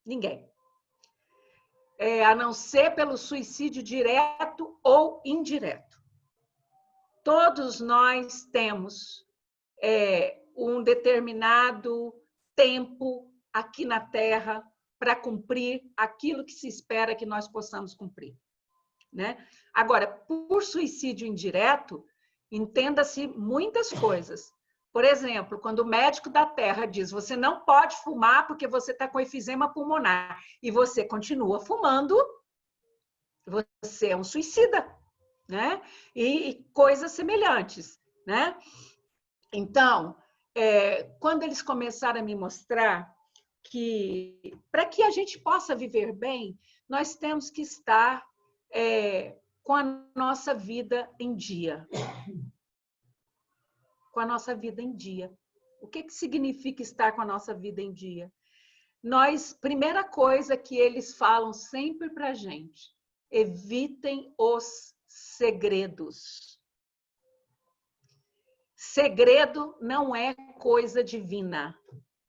Ninguém. A não ser pelo suicídio direto ou indireto. Todos nós temos um determinado tempo aqui na Terra para cumprir aquilo que se espera que nós possamos cumprir, né? Agora, por suicídio indireto, entenda-se muitas coisas. Por exemplo, quando o médico da Terra diz você não pode fumar porque você está com efizema pulmonar e você continua fumando, você é um suicida, né? E coisas semelhantes, né? Então, quando eles começaram a me mostrar que, para que a gente possa viver bem, nós temos que estar com a nossa vida em dia. Com a nossa vida em dia. O que significa estar com a nossa vida em dia? Primeira coisa que eles falam sempre para a gente, evitem os segredos. Segredo não é coisa divina.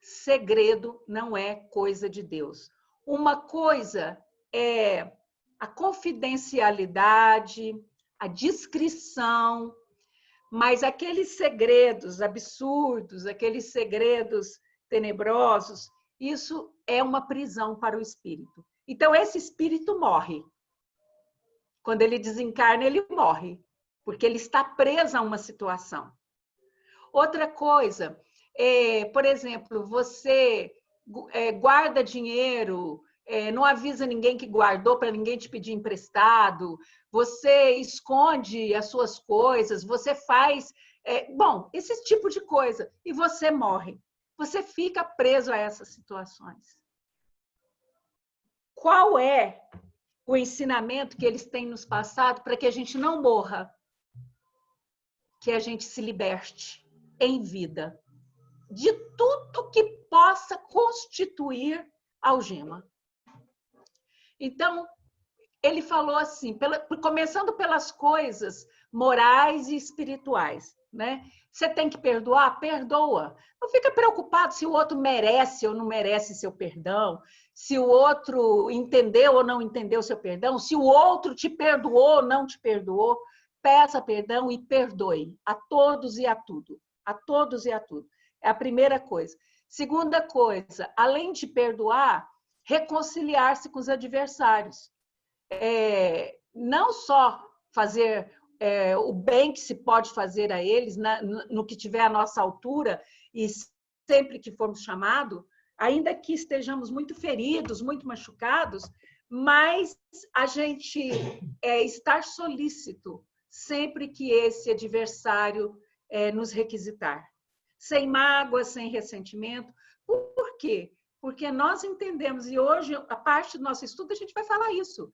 Segredo não é coisa de Deus. Uma coisa é a confidencialidade, a discrição, mas aqueles segredos absurdos, aqueles segredos tenebrosos, isso é uma prisão para o espírito. Então, esse espírito morre. Quando ele desencarna, ele morre, porque ele está preso a uma situação. Outra coisa, por exemplo, você guarda dinheiro, não avisa ninguém que guardou para ninguém te pedir emprestado, você esconde as suas coisas, você faz... esse tipo de coisa. E você morre. Você fica preso a essas situações. Qual é o ensinamento que eles têm nos passado para que a gente não morra? Que a gente se liberte em vida de tudo que possa constituir algema. Então, ele falou assim, começando pelas coisas morais e espirituais, né? Você tem que perdoar? Perdoa. Não fica preocupado se o outro merece ou não merece seu perdão, se o outro entendeu ou não entendeu seu perdão, se o outro te perdoou ou não te perdoou. Peça perdão e perdoe a todos e a tudo. A todos e a tudo. É a primeira coisa. Segunda coisa, além de perdoar, reconciliar-se com os adversários. Não só fazer o bem que se pode fazer a eles, no que tiver à nossa altura, e sempre que formos chamados, ainda que estejamos muito feridos, muito machucados, mas a gente estar solícito sempre que esse adversário nos requisitar. Sem mágoa, sem ressentimento. Por quê? Porque nós entendemos, e hoje, a parte do nosso estudo, a gente vai falar isso.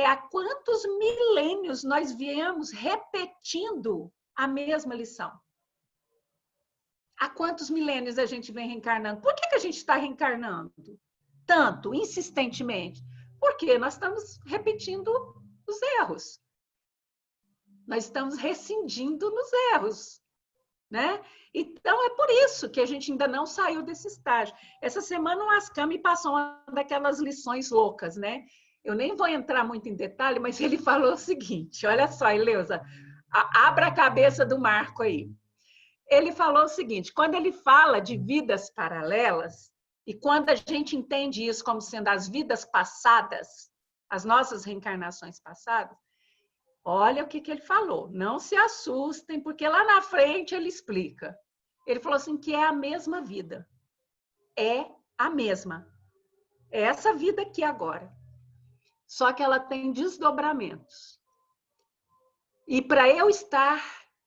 Há quantos milênios nós viemos repetindo a mesma lição? Há quantos milênios a gente vem reencarnando? Por que a gente está reencarnando tanto, insistentemente? Porque nós estamos repetindo os erros. Nós estamos rescindindo nos erros, né? Então, é por isso que a gente ainda não saiu desse estágio. Essa semana o Ascam me passou uma daquelas lições loucas, né? Eu nem vou entrar muito em detalhe, mas ele falou o seguinte, olha só, Eleusa, abra a cabeça do Marco aí. Ele falou o seguinte, quando ele fala de vidas paralelas, e quando a gente entende isso como sendo as vidas passadas, as nossas reencarnações passadas, olha o que ele falou, não se assustem, porque lá na frente ele explica. Ele falou assim que é a mesma vida. É a mesma. É essa vida aqui agora. Só que ela tem desdobramentos. E para eu estar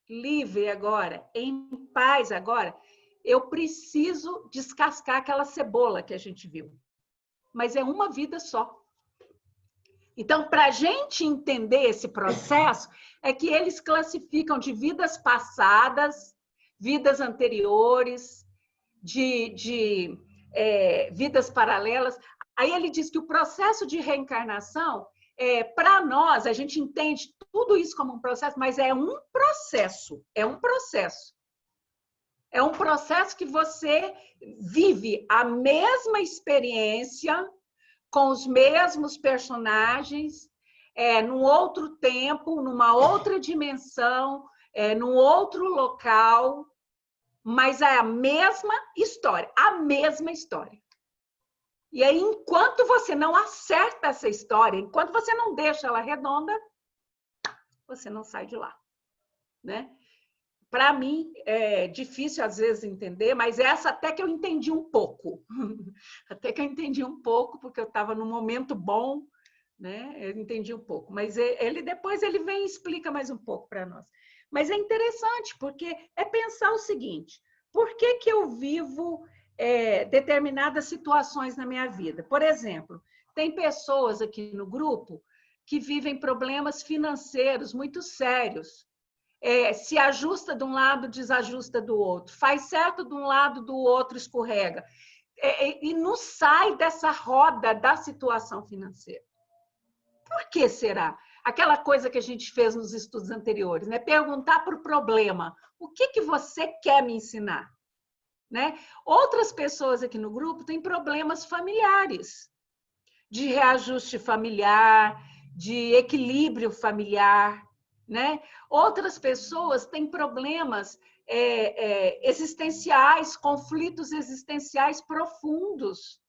livre agora, em paz agora, eu preciso descascar aquela cebola que a gente viu. Mas é uma vida só. Então, para a gente entender esse processo, é que eles classificam de vidas passadas, vidas anteriores, de vidas paralelas. Aí ele diz que o processo de reencarnação, para nós, a gente entende tudo isso como um processo, mas é um processo, É um processo que você vive a mesma experiência com os mesmos personagens, num outro tempo, numa outra dimensão, num outro local, mas é a mesma história, a mesma história. E aí, enquanto você não acerta essa história, enquanto você não deixa ela redonda, você não sai de lá, né? Para mim, é difícil às vezes entender, mas essa até que eu entendi um pouco. Até que eu entendi um pouco, porque eu estava num momento bom, né? Eu entendi um pouco. Mas ele depois ele vem e explica mais um pouco para nós. Mas é interessante, porque é pensar o seguinte: por que que eu vivo determinadas situações na minha vida? Por exemplo, tem pessoas aqui no grupo que vivem problemas financeiros muito sérios. Se ajusta de um lado, desajusta do outro, faz certo de um lado, do outro escorrega, e não sai dessa roda da situação financeira. Por que será? Aquela coisa que a gente fez nos estudos anteriores, né? Perguntar para o problema, o que que você quer me ensinar? Né? Outras pessoas aqui no grupo têm problemas familiares, de reajuste familiar, de equilíbrio familiar, né? Outras pessoas têm problemas existenciais, conflitos existenciais profundos,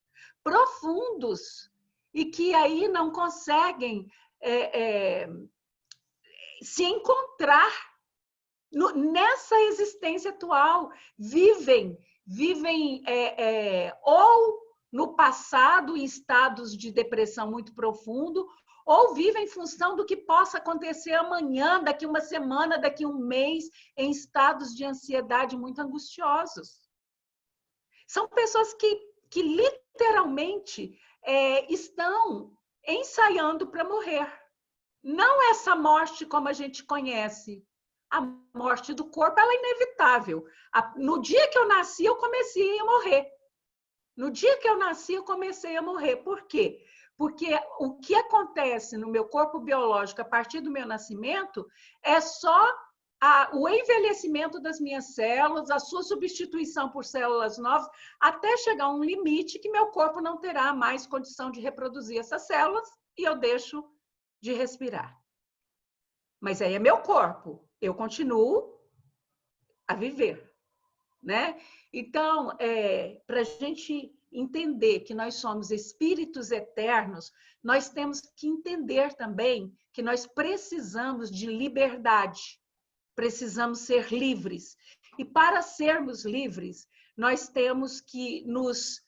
profundos, e que aí não conseguem se encontrar nessa existência atual, vivem ou no passado em estados de depressão muito profundo, ou vivem em função do que possa acontecer amanhã, daqui uma semana, daqui um mês, em estados de ansiedade muito angustiosos. São pessoas que literalmente estão ensaiando para morrer. Não essa morte como a gente conhece. A morte do corpo ela é inevitável. No dia que eu nasci, eu comecei a morrer. No dia que eu nasci, eu comecei a morrer. Por quê? Porque o que acontece no meu corpo biológico a partir do meu nascimento é só o envelhecimento das minhas células, a sua substituição por células novas, até chegar a um limite que meu corpo não terá mais condição de reproduzir essas células e eu deixo de respirar. Mas aí é meu corpo, eu continuo a viver, né? Então, para a gente entender que nós somos espíritos eternos, nós temos que entender também que nós precisamos de liberdade, precisamos ser livres. E para sermos livres, nós temos que nos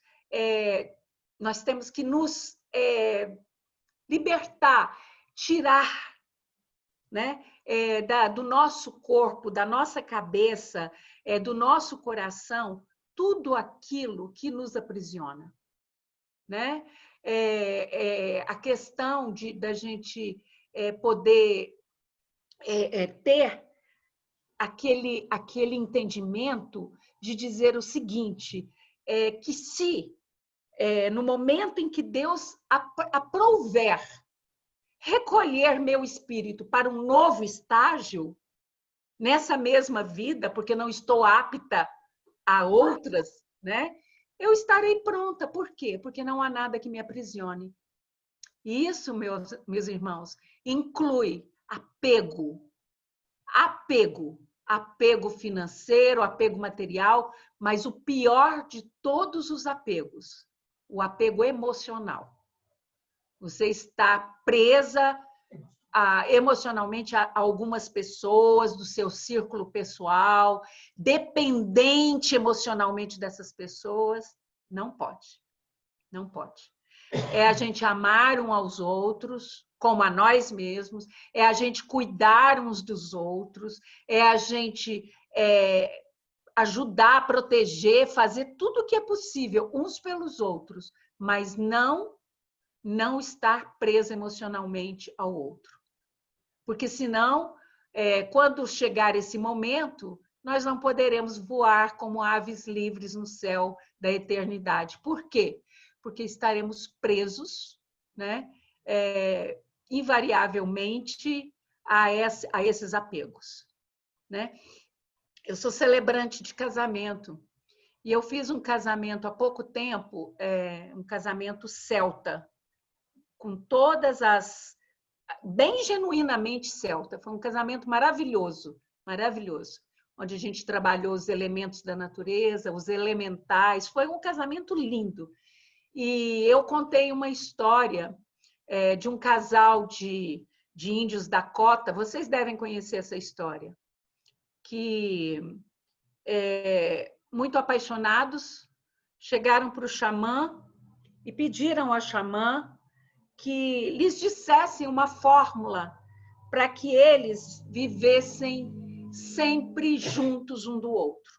libertar, tirar, né, do nosso corpo, da nossa cabeça, do nosso coração, tudo aquilo que nos aprisiona, né? A questão da gente poder ter aquele entendimento de dizer o seguinte, que se no momento em que Deus aprouver recolher meu espírito para um novo estágio, nessa mesma vida, porque não estou apta a outras, né? Eu estarei pronta. Por quê? Porque não há nada que me aprisione. E isso, meus irmãos, inclui apego. Apego financeiro, apego material, mas o pior de todos os apegos, o apego emocional. Você está presa emocionalmente a algumas pessoas do seu círculo pessoal, dependente emocionalmente dessas pessoas. Não pode. Não pode. É a gente amar uns aos outros, como a nós mesmos, é a gente cuidar uns dos outros, é a gente ajudar, proteger, fazer tudo o que é possível uns pelos outros, mas não estar preso emocionalmente ao outro. Porque senão, quando chegar esse momento, nós não poderemos voar como aves livres no céu da eternidade. Por quê? Porque estaremos presos, né, invariavelmente a esses apegos, né? Eu sou celebrante de casamento. E eu fiz um casamento há pouco tempo, um casamento celta, com todas as... bem genuinamente celta. Foi um casamento maravilhoso, maravilhoso. Onde a gente trabalhou os elementos da natureza, os elementais. Foi um casamento lindo. E eu contei uma história de um casal de índios Dakota. Vocês devem conhecer essa história. Que, muito apaixonados, chegaram para o xamã e pediram ao xamã que lhes dissessem uma fórmula para que eles vivessem sempre juntos um do outro.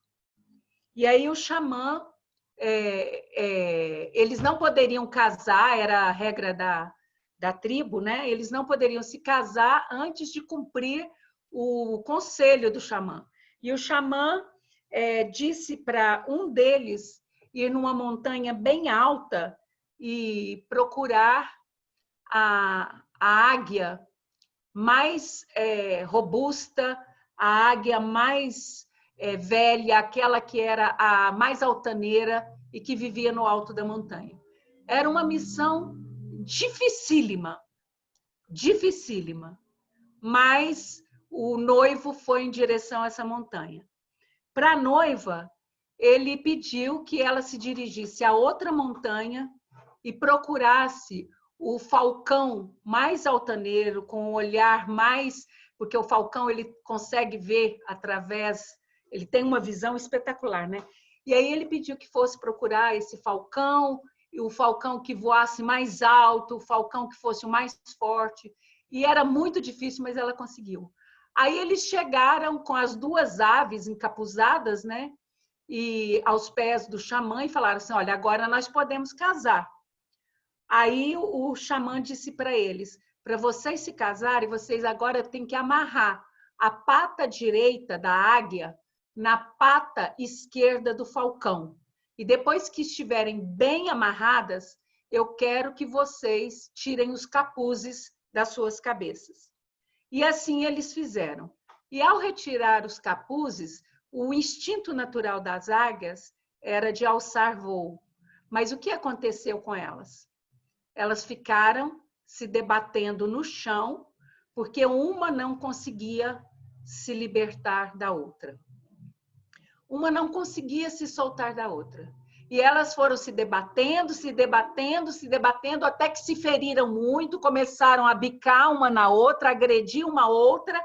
E aí o xamã, eles não poderiam casar, era a regra da tribo, né? Eles não poderiam se casar antes de cumprir o conselho do xamã. E o xamã disse para um deles ir numa montanha bem alta e procurar a águia mais robusta, a águia mais velha, aquela que era a mais altaneira e que vivia no alto da montanha. Era uma missão dificílima, dificílima, mas o noivo foi em direção a essa montanha. Para a noiva, ele pediu que ela se dirigisse a outra montanha e procurasse o falcão mais altaneiro, com o olhar mais... porque o falcão ele consegue ver através... ele tem uma visão espetacular, né? E aí ele pediu que fosse procurar esse falcão, e o falcão que voasse mais alto, o falcão que fosse o mais forte. E era muito difícil, mas ela conseguiu. Aí eles chegaram com as duas aves encapuzadas, né? E aos pés do xamã e falaram assim: olha, agora nós podemos casar. Aí o xamã disse para eles: para vocês se casarem, vocês agora têm que amarrar a pata direita da águia na pata esquerda do falcão. E depois que estiverem bem amarradas, eu quero que vocês tirem os capuzes das suas cabeças. E assim eles fizeram. E ao retirar os capuzes, o instinto natural das águias era de alçar voo. Mas o que aconteceu com elas? Elas ficaram se debatendo no chão, porque uma não conseguia se libertar da outra. Uma não conseguia se soltar da outra. E elas foram se debatendo, se debatendo, se debatendo, até que se feriram muito, começaram a bicar uma na outra, agredir uma outra,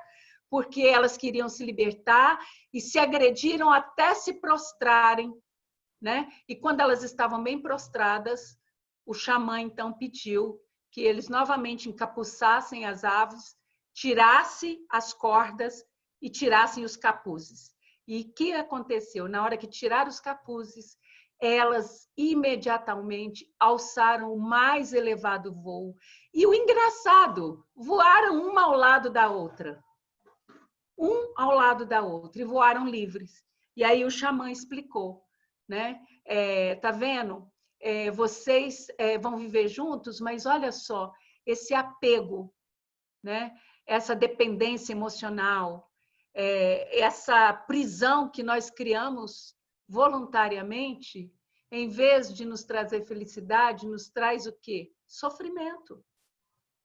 porque elas queriam se libertar, e se agrediram até se prostrarem, né? E quando elas estavam bem prostradas, o xamã então pediu que eles novamente encapuçassem as aves, tirassem as cordas e tirassem os capuzes. E o que aconteceu? Na hora que tiraram os capuzes, elas imediatamente alçaram o mais elevado voo. E o engraçado, voaram uma ao lado da outra. Um ao lado da outra, e voaram livres. E aí o xamã explicou, né? Tá vendo? Vocês vão viver juntos, mas olha só, esse apego, né? Essa dependência emocional, essa prisão que nós criamos voluntariamente, em vez de nos trazer felicidade, nos traz o quê? Sofrimento.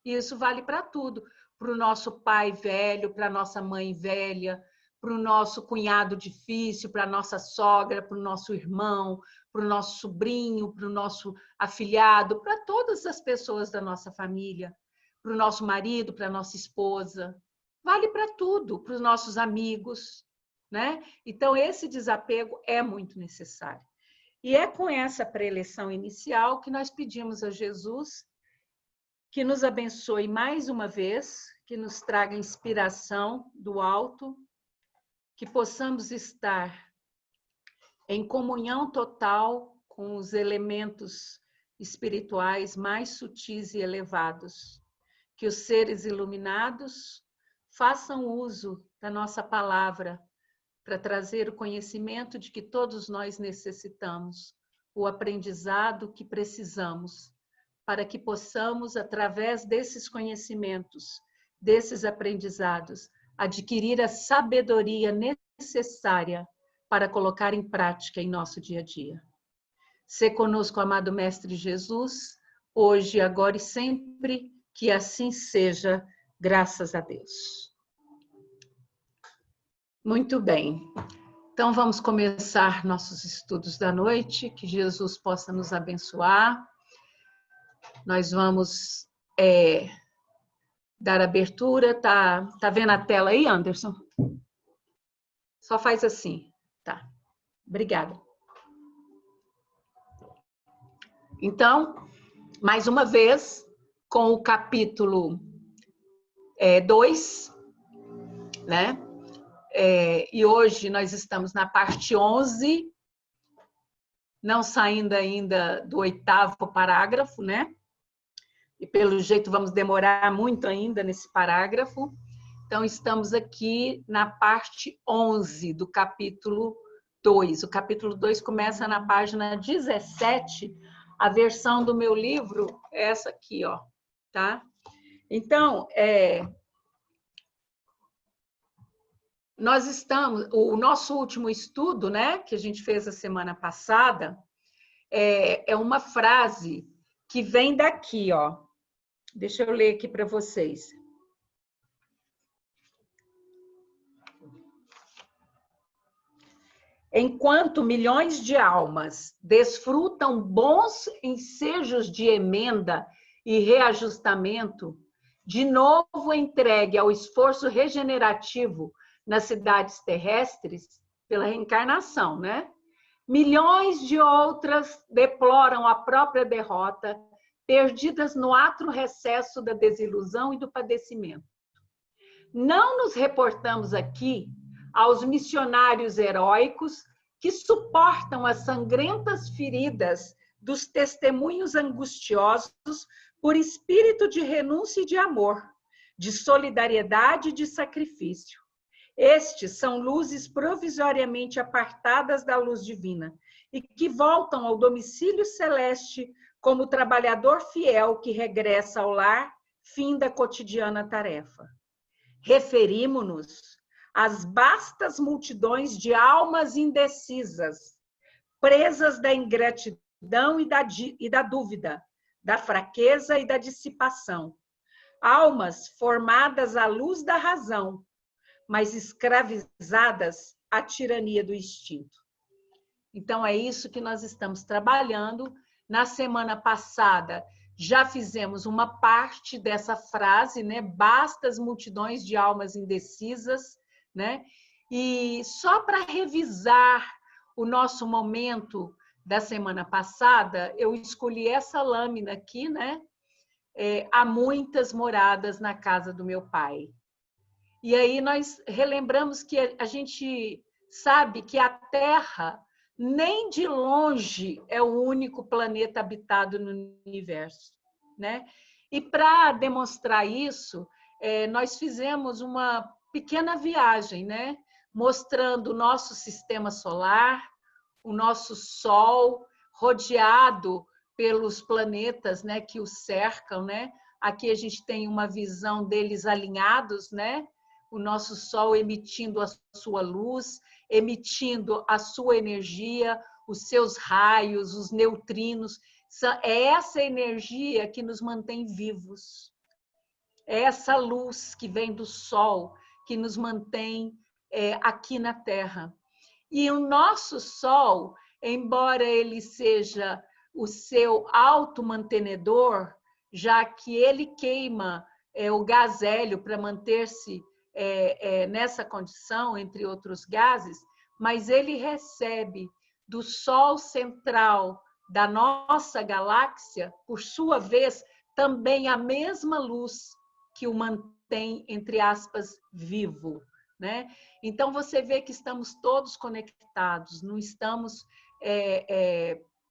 E isso vale para tudo, para o nosso pai velho, para a nossa mãe velha, para o nosso cunhado difícil, para a nossa sogra, para o nosso irmão, para o nosso sobrinho, para o nosso afilhado, para todas as pessoas da nossa família, para o nosso marido, para a nossa esposa. Vale para tudo, para os nossos amigos, né? Então, esse desapego é muito necessário. E é com essa preleção inicial que nós pedimos a Jesus que nos abençoe mais uma vez, que nos traga inspiração do alto, que possamos estar em comunhão total com os elementos espirituais mais sutis e elevados, que os seres iluminados façam uso da nossa palavra para trazer o conhecimento de que todos nós necessitamos, o aprendizado que precisamos, para que possamos, através desses conhecimentos, desses aprendizados, adquirir a sabedoria necessária necessária para colocar em prática em nosso dia a dia. Sê conosco, amado Mestre Jesus, hoje, agora e sempre, que assim seja, graças a Deus. Muito bem. Então, vamos começar nossos estudos da noite, que Jesus possa nos abençoar. Nós vamos dar abertura. Tá vendo a tela aí, Anderson? Só faz assim. Tá. Obrigada. Então, mais uma vez, com o capítulo 2, né? E hoje nós estamos na parte 11, não saindo ainda do 8º parágrafo, né? E pelo jeito vamos demorar muito ainda nesse parágrafo. Então, estamos aqui na parte 11 do capítulo 2. O capítulo 2 começa na página 17. A versão do meu livro é essa aqui, ó, tá? Então, nós estamos, o nosso último estudo, né, que a gente fez a semana passada, é uma frase que vem daqui, ó. Deixa eu ler aqui para vocês. Enquanto milhões de almas desfrutam bons ensejos de emenda e reajustamento, de novo entregue ao esforço regenerativo nas cidades terrestres, pela reencarnação, né? Milhões de outras deploram a própria derrota, perdidas no atro recesso da desilusão e do padecimento. Não nos reportamos aqui aos missionários heróicos que suportam as sangrentas feridas dos testemunhos angustiosos por espírito de renúncia e de amor, de solidariedade e de sacrifício. Estes são luzes provisoriamente apartadas da luz divina e que voltam ao domicílio celeste como trabalhador fiel que regressa ao lar, fim da cotidiana tarefa. Referimos-nos às vastas multidões de almas indecisas, presas da ingratidão e da dúvida, da fraqueza e da dissipação. Almas formadas à luz da razão, mas escravizadas à tirania do instinto. Então, é isso que nós estamos trabalhando. Na semana passada, já fizemos uma parte dessa frase, né? Basta as multidões de almas indecisas, né? E só para revisar o nosso momento da semana passada, eu escolhi essa lâmina aqui, né? Há muitas moradas na casa do meu pai. E aí nós relembramos que a gente sabe que a Terra nem de longe é o único planeta habitado no universo, né? E para demonstrar isso, nós fizemos uma pequena viagem, né? Mostrando o nosso sistema solar, o nosso Sol, rodeado pelos planetas, né, que o cercam, né? Aqui a gente tem uma visão deles alinhados, né? O nosso Sol emitindo a sua luz, emitindo a sua energia, os seus raios, os neutrinos. É essa energia que nos mantém vivos. É essa luz que vem do Sol que nos mantém aqui na Terra. E o nosso Sol, embora ele seja o seu automantenedor, já que ele queima o gás hélio para manter-se nessa condição, entre outros gases, mas ele recebe do Sol central da nossa galáxia, por sua vez, também a mesma luz que o mantém, entre aspas, vivo, né? Então, você vê que estamos todos conectados, não estamos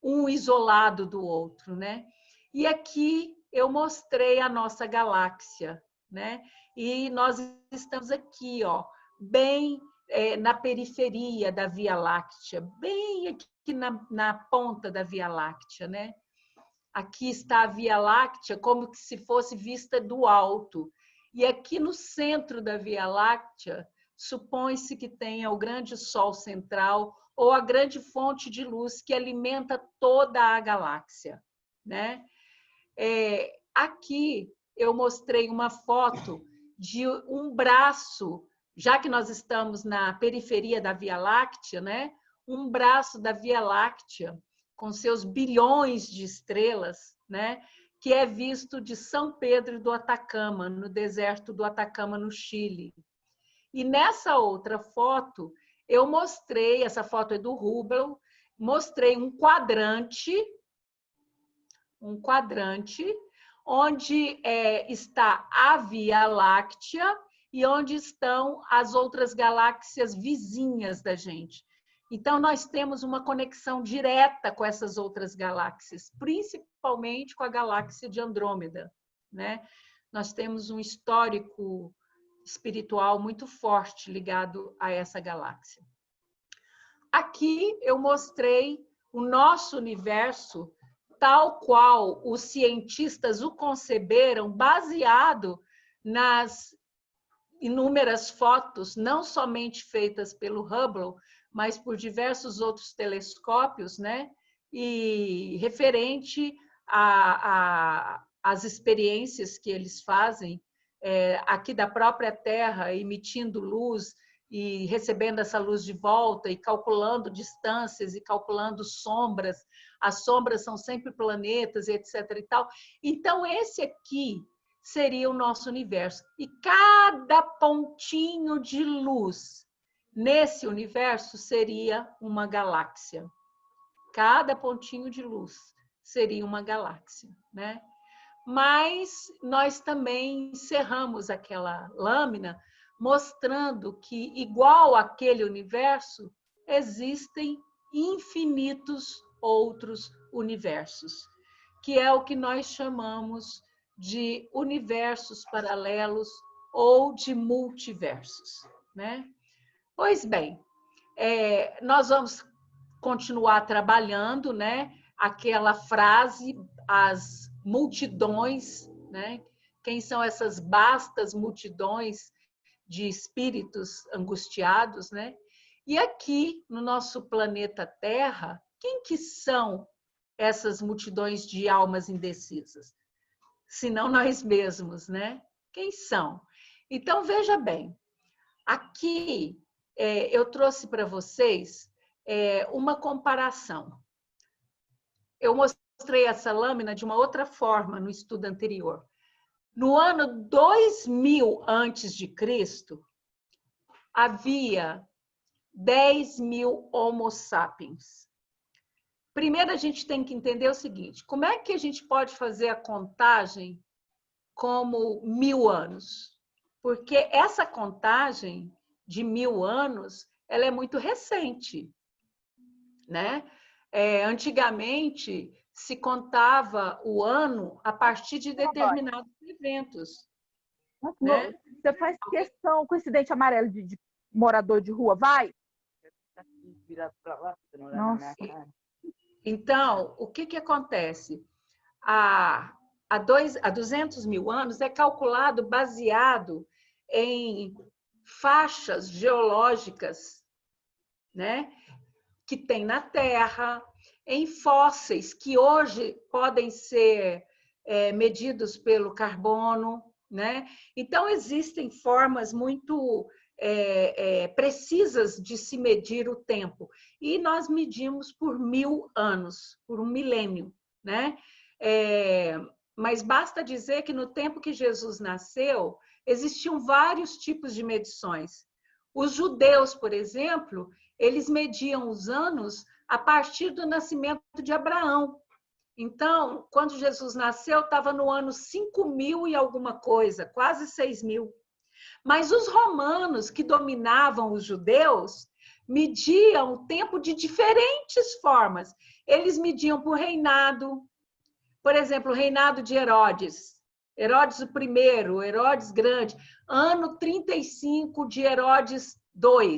um isolado do outro, né? E aqui eu mostrei a nossa galáxia, né? E nós estamos aqui, ó, bem na periferia da Via Láctea, bem aqui na ponta da Via Láctea, né? Aqui está a Via Láctea como se fosse vista do alto. E aqui no centro da Via Láctea supõe-se que tenha o grande Sol central ou a grande fonte de luz que alimenta toda a galáxia, né? Aqui eu mostrei uma foto de um braço, já que nós estamos na periferia da Via Láctea, né? Um braço da Via Láctea com seus bilhões de estrelas, né? Que é visto de São Pedro do Atacama, no deserto do Atacama, no Chile. E nessa outra foto, eu mostrei, essa foto é do Hubble, mostrei um quadrante onde está a Via Láctea e onde estão as outras galáxias vizinhas da gente. Então, nós temos uma conexão direta com essas outras galáxias, principalmente com a galáxia de Andrômeda, né? Nós temos um histórico espiritual muito forte ligado a essa galáxia. Aqui eu mostrei o nosso universo tal qual os cientistas o conceberam, baseado nas inúmeras fotos, não somente feitas pelo Hubble, mas por diversos outros telescópios, né? E referente às experiências que eles fazem aqui da própria Terra, emitindo luz e recebendo essa luz de volta e calculando distâncias e calculando sombras. As sombras são sempre planetas, etc. e tal. Então, esse aqui seria o nosso universo. E cada pontinho de luz nesse universo seria uma galáxia. Cada pontinho de luz seria uma galáxia, né? Mas nós também encerramos aquela lâmina mostrando que, igual àquele universo, existem infinitos outros universos, que é o que nós chamamos de universos paralelos ou de multiversos, né? Pois bem, nós vamos continuar trabalhando, né? Aquela frase, as multidões, né? Quem são essas vastas multidões de espíritos angustiados, né? E aqui no nosso planeta Terra, quem que são essas multidões de almas indecisas? Senão nós mesmos, né? Quem são? Então, veja bem, aqui eu trouxe para vocês uma comparação. Eu mostrei essa lâmina de uma outra forma no estudo anterior. No ano 2000 antes de Cristo, havia 10.000 Homo sapiens. Primeiro, a gente tem que entender o seguinte: como é que a gente pode fazer a contagem como 1000 anos? Porque essa contagem de 1000 anos, ela é muito recente, né? Antigamente, se contava o ano a partir de determinados eventos. Né? Você faz questão com esse dente amarelo de morador de rua, vai? Nossa. Então, o que acontece? Há 200.000 anos é calculado baseado em faixas geológicas, né, que tem na Terra, em fósseis que hoje podem ser medidos pelo carbono, né? Então, existem formas muito precisas de se medir o tempo. E nós medimos por 1000 anos, por um milênio, né? Mas basta dizer que no tempo que Jesus nasceu, existiam vários tipos de medições. Os judeus, por exemplo, eles mediam os anos a partir do nascimento de Abraão. Então, quando Jesus nasceu, estava no ano 5.000 e alguma coisa, quase 6.000. Mas os romanos, que dominavam os judeus, mediam o tempo de diferentes formas. Eles mediam por reinado. Por exemplo, o reinado de Herodes. Herodes I, Herodes Grande. Ano 35 de Herodes II.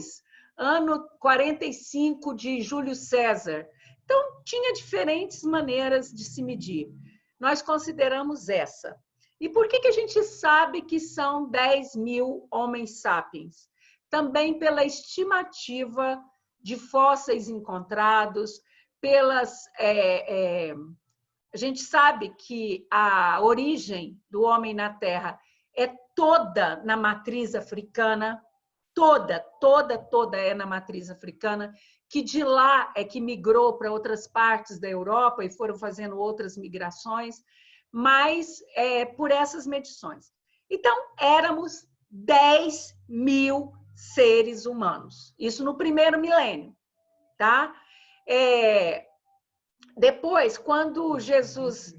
Ano 45 de Júlio César. Então, tinha diferentes maneiras de se medir. Nós consideramos essa. E por que a gente sabe que são 10.000 homens sapiens? também pela estimativa de fósseis encontrados, pelas... a gente sabe que a origem do homem na Terra é toda na matriz africana, toda é na matriz africana, que de lá é que migrou para outras partes da Europa e foram fazendo outras migrações, mas por essas medições. Então, éramos 10 mil seres humanos. Isso no primeiro milênio, tá? Depois, quando Jesus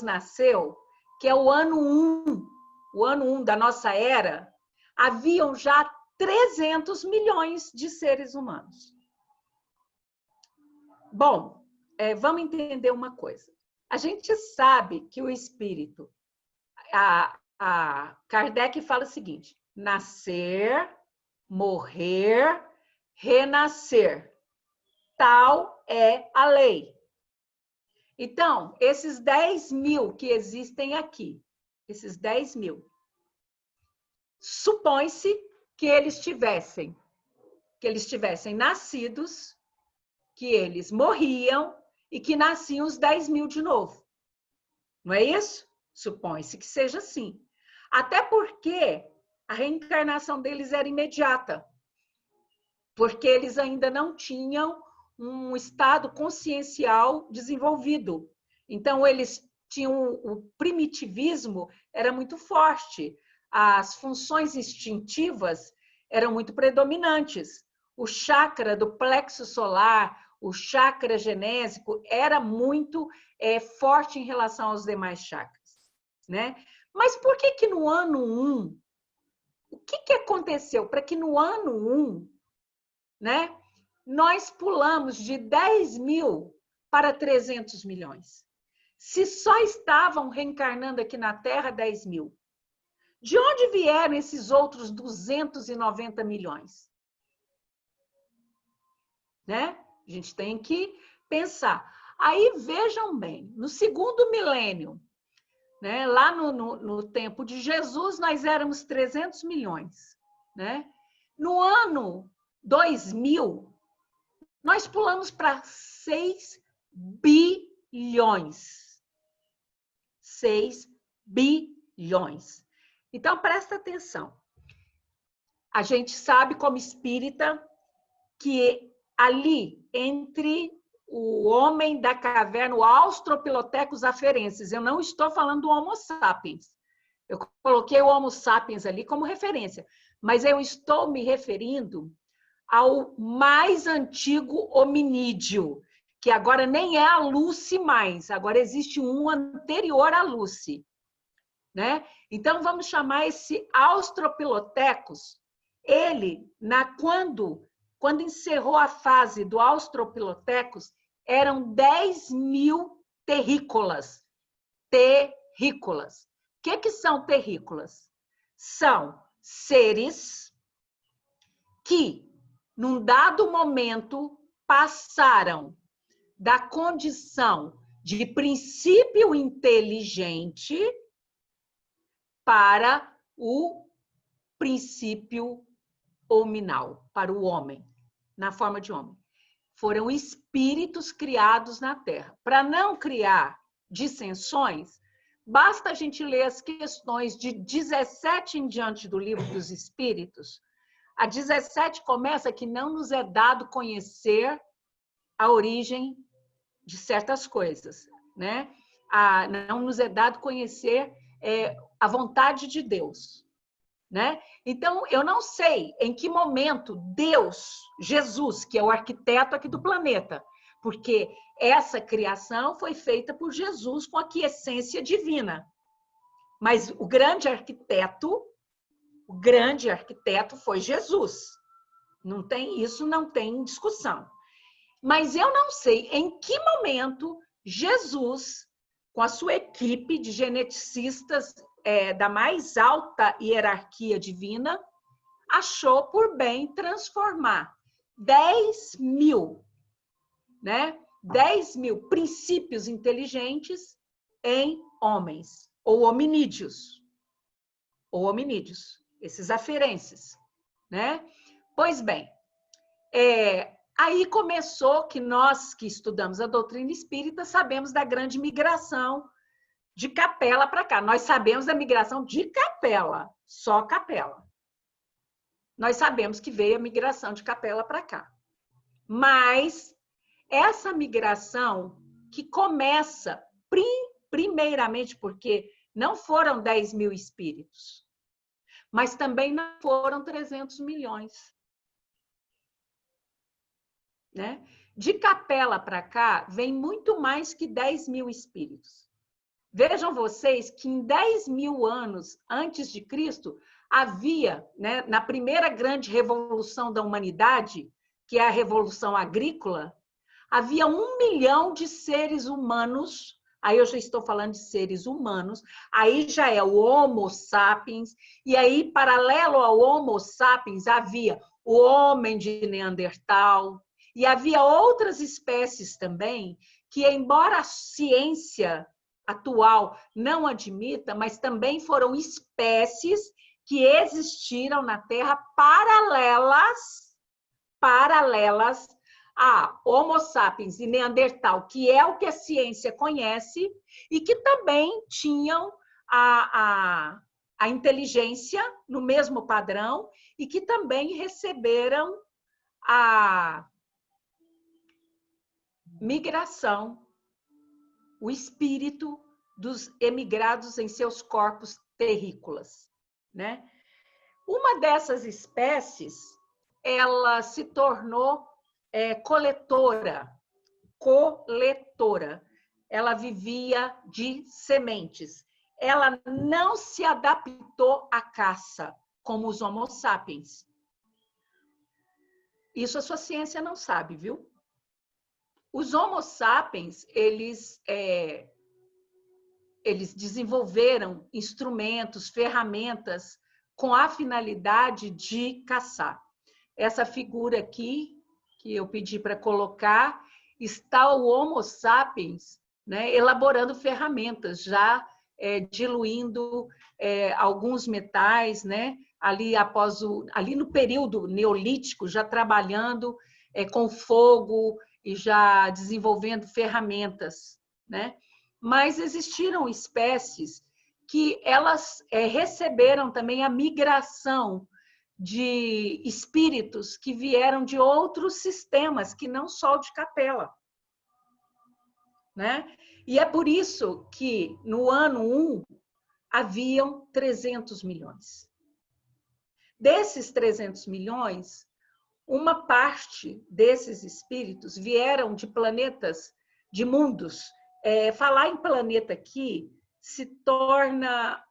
nasceu, que é o ano 1 da nossa era, haviam já 300 milhões de seres humanos. Bom, vamos entender uma coisa. A gente sabe que o espírito, a Kardec fala o seguinte: nascer, morrer, renascer. Tal é a lei. Então, esses 10 mil que existem aqui, esses 10 mil, supõe-se que eles tivessem nascidos, que eles morriam e que nasciam os 10 mil de novo. Não é isso? Supõe-se que seja assim. Até porque a reencarnação deles era imediata, porque eles ainda não tinham um estado consciencial desenvolvido. Então, eles tinham o primitivismo era muito forte, as funções instintivas eram muito predominantes. O chakra do plexo solar, o chakra genésico era muito forte em relação aos demais chakras, né? Mas por que no ano 1, o que aconteceu para que no ano 1, né, nós pulamos de 10 mil para 300 milhões? Se só estavam reencarnando aqui na Terra 10 mil, de onde vieram esses outros 290 milhões? Né? A gente tem que pensar. Aí, vejam bem, no segundo milênio, né, lá no tempo de Jesus, nós éramos 300 milhões. Né? No ano 2000, nós pulamos para 6 bilhões. 6 bilhões. Então, presta atenção. A gente sabe, como espírita, que ali, entre o homem da caverna, o Australopithecus afarensis, eu não estou falando do Homo sapiens. Eu coloquei o Homo sapiens ali como referência, mas eu estou me referindo ao mais antigo hominídeo, que agora nem é a Lucy mais, agora existe um anterior à Lucy. Né? Então, vamos chamar esse Australopithecus, ele, quando encerrou a fase do Australopithecus, eram 10 mil terrícolas. Terrícolas. O que são terrícolas? São seres que, num dado momento, passaram da condição de princípio inteligente para o princípio hominal, para o homem, na forma de homem. Foram espíritos criados na Terra. Para não criar dissensões, basta a gente ler as questões de 17 em diante do Livro dos Espíritos. A 17 começa que não nos é dado conhecer a origem de certas coisas, né? Não nos é dado conhecer a vontade de Deus, né? Então, eu não sei em que momento Deus, Jesus, que é o arquiteto aqui do planeta, porque essa criação foi feita por Jesus com a quiescência divina. Mas o grande arquiteto foi Jesus. Não tem isso, não tem discussão. Mas eu não sei em que momento Jesus, com a sua equipe de geneticistas da mais alta hierarquia divina, achou por bem transformar 10 mil, né? 10 mil princípios inteligentes em homens, ou hominídeos, esses aferenses, né? Pois bem, aí começou que nós que estudamos a doutrina espírita sabemos da grande migração de Capela para cá. Nós sabemos da migração de Capela, só Capela. Nós sabemos que veio a migração de Capela para cá. Mas essa migração que começa primeiramente porque não foram 10 mil espíritos, mas também não foram 300 milhões. Né? De Capela para cá, vem muito mais que 10 mil espíritos. Vejam vocês que em 10 mil anos antes de Cristo, havia, né, na primeira grande revolução da humanidade, que é a Revolução Agrícola, havia 1 milhão de seres humanos, aí eu já estou falando de seres humanos, aí já é o Homo sapiens, e aí, paralelo ao Homo sapiens, havia o homem de Neandertal, e havia outras espécies também, que embora a ciência atual não admita, mas também foram espécies que existiram na Terra paralelas a Homo sapiens e Neandertal, que é o que a ciência conhece, e que também tinham a inteligência no mesmo padrão e que também receberam a migração, o espírito dos emigrados em seus corpos terrícolas, né? Uma dessas espécies, ela se tornou coletora. Ela vivia de sementes. Ela não se adaptou à caça, como os Homo sapiens. Isso a sua ciência não sabe, viu? Os Homo sapiens, eles desenvolveram instrumentos, ferramentas com a finalidade de caçar. Essa figura aqui, que eu pedi para colocar, está o Homo sapiens, né, elaborando ferramentas, já diluindo alguns metais, né, ali no período neolítico, já trabalhando com fogo e já desenvolvendo ferramentas, né? Mas existiram espécies que elas receberam também a migração de espíritos que vieram de outros sistemas, que não só o de Capela. Né? E é por isso que no ano 1 haviam 300 milhões. Desses 300 milhões, uma parte desses espíritos vieram de planetas, de mundos. Falar em planeta aqui se torna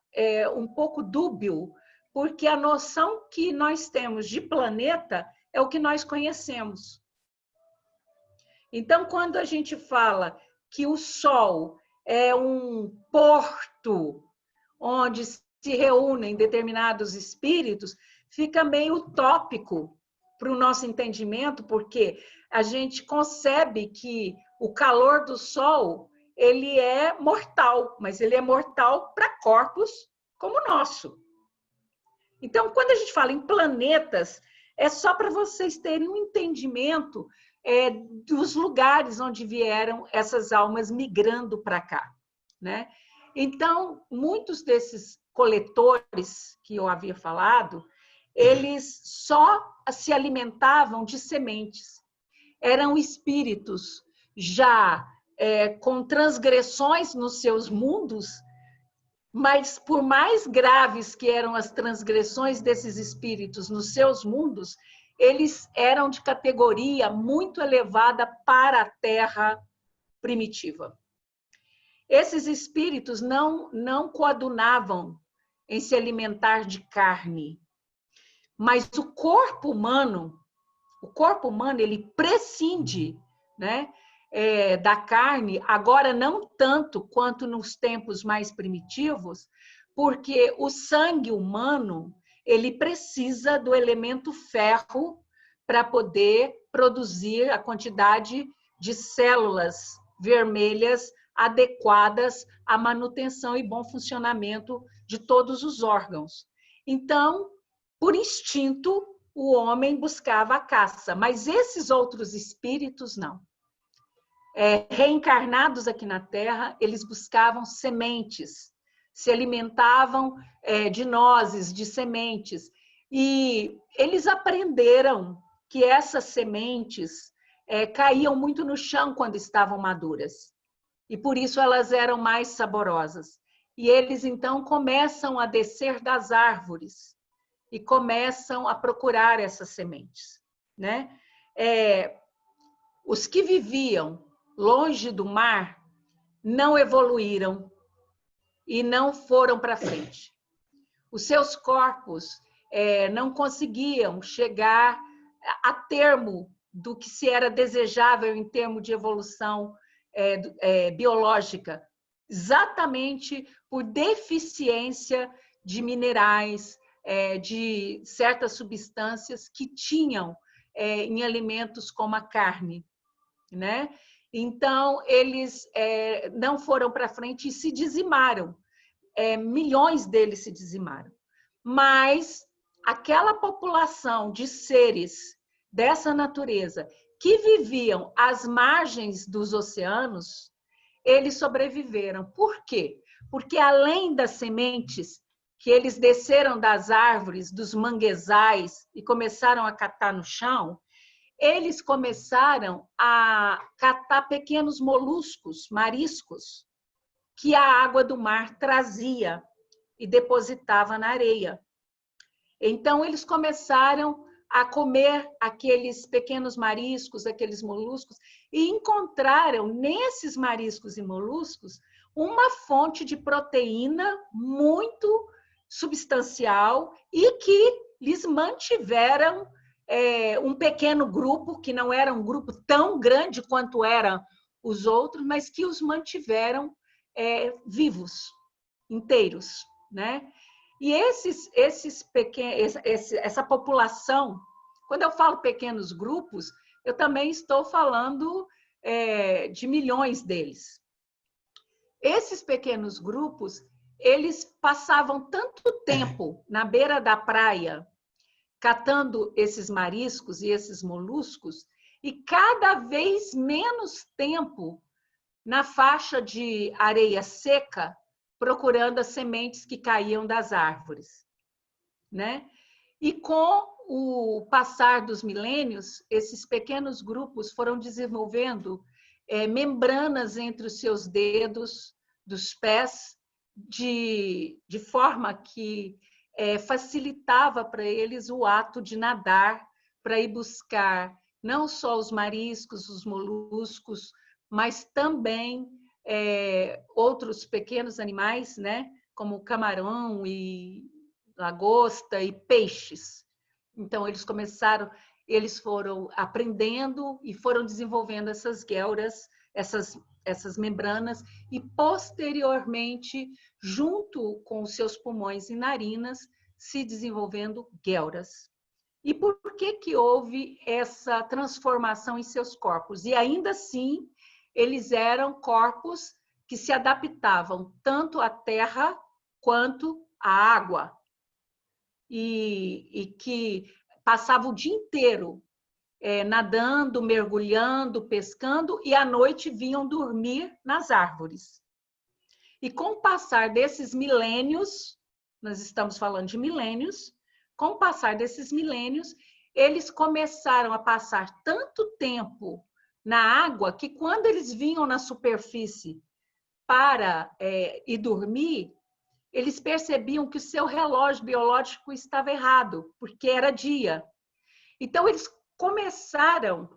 um pouco dúbio, porque a noção que nós temos de planeta é o que nós conhecemos. Então, quando a gente fala que o Sol é um porto onde se reúnem determinados espíritos, fica meio utópico para o nosso entendimento, porque a gente concebe que o calor do Sol ele é mortal, mas ele é mortal para corpos como o nosso. Então, quando a gente fala em planetas, é só para vocês terem um entendimento dos lugares onde vieram essas almas migrando para cá, né? Então, muitos desses coletores que eu havia falado, eles só se alimentavam de sementes. Eram espíritos já com transgressões nos seus mundos, mas por mais graves que eram as transgressões desses espíritos nos seus mundos, eles eram de categoria muito elevada para a Terra primitiva. Esses espíritos não coadunavam em se alimentar de carne, mas o corpo humano ele prescinde, né, da carne, agora não tanto quanto nos tempos mais primitivos, porque o sangue humano ele precisa do elemento ferro para poder produzir a quantidade de células vermelhas adequadas à manutenção e bom funcionamento de todos os órgãos. Então, por instinto, o homem buscava a caça, mas esses outros espíritos não. Reencarnados aqui na Terra, eles buscavam sementes, se alimentavam de nozes, de sementes, e eles aprenderam que essas sementes caíam muito no chão quando estavam maduras, e por isso elas eram mais saborosas. E eles então começam a descer das árvores e começam a procurar essas sementes, né? Os que viviam longe do mar não evoluíram e não foram para frente. Os seus corpos não conseguiam chegar a termo do que se era desejável em termos de evolução biológica, exatamente por deficiência de minerais, de certas substâncias que tinham em alimentos como a carne, né? Então, eles não foram para frente e se dizimaram. Milhões deles se dizimaram. Mas aquela população de seres dessa natureza que viviam às margens dos oceanos, eles sobreviveram. Por quê? Porque além das sementes que eles desceram das árvores, dos manguezais e começaram a catar no chão, eles começaram a catar pequenos moluscos, mariscos, que a água do mar trazia e depositava na areia. Então, eles começaram a comer aqueles pequenos mariscos, aqueles moluscos, e encontraram nesses mariscos e moluscos uma fonte de proteína muito substancial e que lhes mantiveram um pequeno grupo, que não era um grupo tão grande quanto eram os outros, mas que os mantiveram vivos, inteiros, né? E essa população, quando eu falo pequenos grupos, eu também estou falando de milhões deles. Esses pequenos grupos, eles passavam tanto tempo na beira da praia, catando esses mariscos e esses moluscos, e cada vez menos tempo na faixa de areia seca, procurando as sementes que caíam das árvores, né? E com o passar dos milênios, esses pequenos grupos foram desenvolvendo membranas entre os seus dedos, dos pés, de forma que facilitava para eles o ato de nadar, para ir buscar não só os mariscos, os moluscos, mas também outros pequenos animais, né, como camarão e lagosta e peixes. Então, eles foram aprendendo e foram desenvolvendo essas guelras, essas membranas, e posteriormente, junto com os seus pulmões e narinas, se desenvolvendo guelras. E por que houve essa transformação em seus corpos? E ainda assim, eles eram corpos que se adaptavam tanto à terra quanto à água. E que passavam o dia inteiro nadando, mergulhando, pescando, e à noite vinham dormir nas árvores. E com o passar desses milênios, nós estamos falando de milênios, com o passar desses milênios, eles começaram a passar tanto tempo na água que quando eles vinham na superfície para ir dormir, eles percebiam que o seu relógio biológico estava errado, porque era dia. Então, eles começaram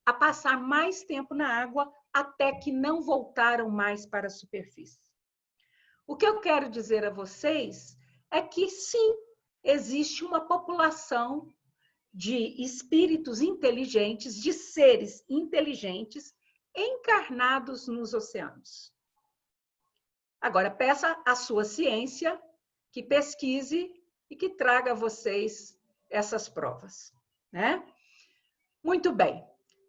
a passar mais tempo na água até que não voltaram mais para a superfície. O que eu quero dizer a vocês é que, sim, existe uma população de espíritos inteligentes, de seres inteligentes encarnados nos oceanos. Agora, peça à sua ciência que pesquise e que traga a vocês essas provas, né? Muito bem.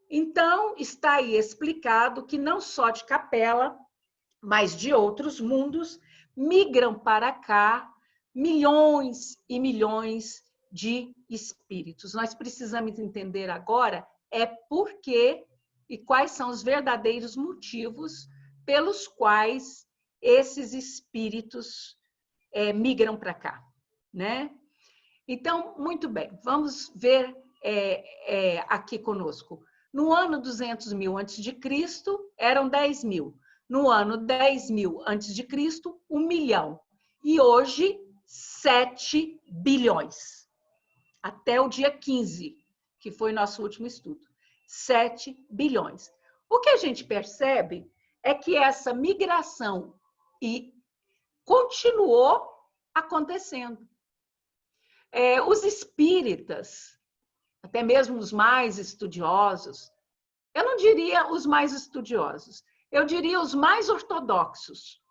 Então, está aí explicado que não só de Capela, mas de outros mundos, migram para cá milhões e milhões de espíritos. Nós precisamos entender agora por que e quais são os verdadeiros motivos pelos quais esses espíritos migram para cá, né? Então, muito bem, vamos ver aqui conosco. No ano 200.000 a.C., eram 10.000. No ano 10.000 a.C., 1 milhão. E hoje, 7 bilhões. Até o dia 15, que foi nosso último estudo. 7 bilhões. O que a gente percebe é que essa migração continuou acontecendo. Os espíritas, até mesmo os mais estudiosos, eu não diria os mais estudiosos, eu diria os mais ortodoxos.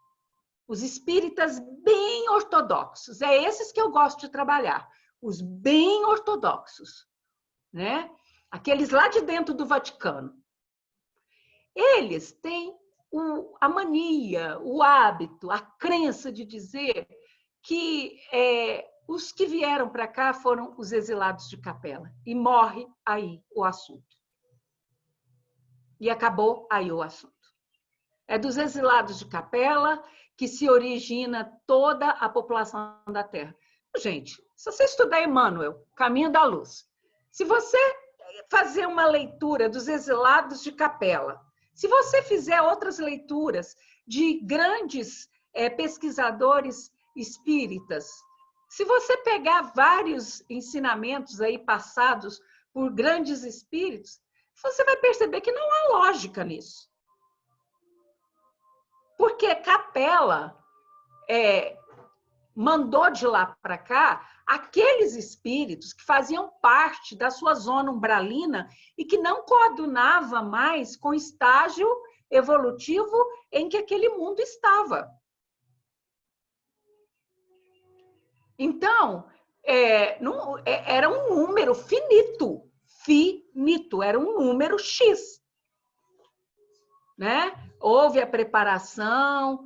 Os espíritas bem ortodoxos, esses que eu gosto de trabalhar, os bem ortodoxos, né? Aqueles lá de dentro do Vaticano. Eles têm a mania, o hábito, a crença de dizer que os que vieram para cá foram os exilados de Capela. E morre aí o assunto. E acabou aí o assunto. É dos exilados de Capela que se origina toda a população da Terra. Gente, se você estudar Emmanuel, Caminho da Luz, se você fazer uma leitura dos exilados de Capela, se você fizer outras leituras de grandes pesquisadores espíritas, se você pegar vários ensinamentos aí passados por grandes espíritos, você vai perceber que não há lógica nisso. Porque Capela mandou de lá para cá aqueles espíritos que faziam parte da sua zona umbralina e que não coadunava mais com o estágio evolutivo em que aquele mundo estava. Então, era um número finito, era um número X. Né? Houve a preparação.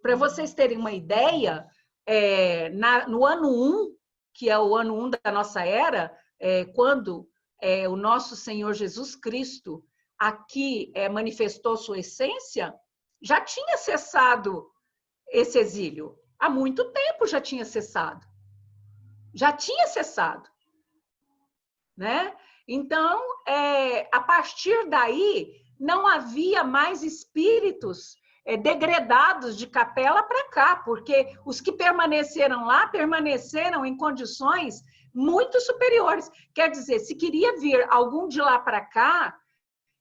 Para vocês terem uma ideia, no ano 1, que é o ano 1 da nossa era, quando o nosso Senhor Jesus Cristo aqui manifestou sua essência, já tinha cessado esse exílio. Há muito tempo já tinha cessado. Já tinha cessado. Né? Então, a partir daí, não havia mais espíritos degredados de Capela para cá, porque os que permaneceram lá, permaneceram em condições muito superiores. Quer dizer, se queria vir algum de lá para cá,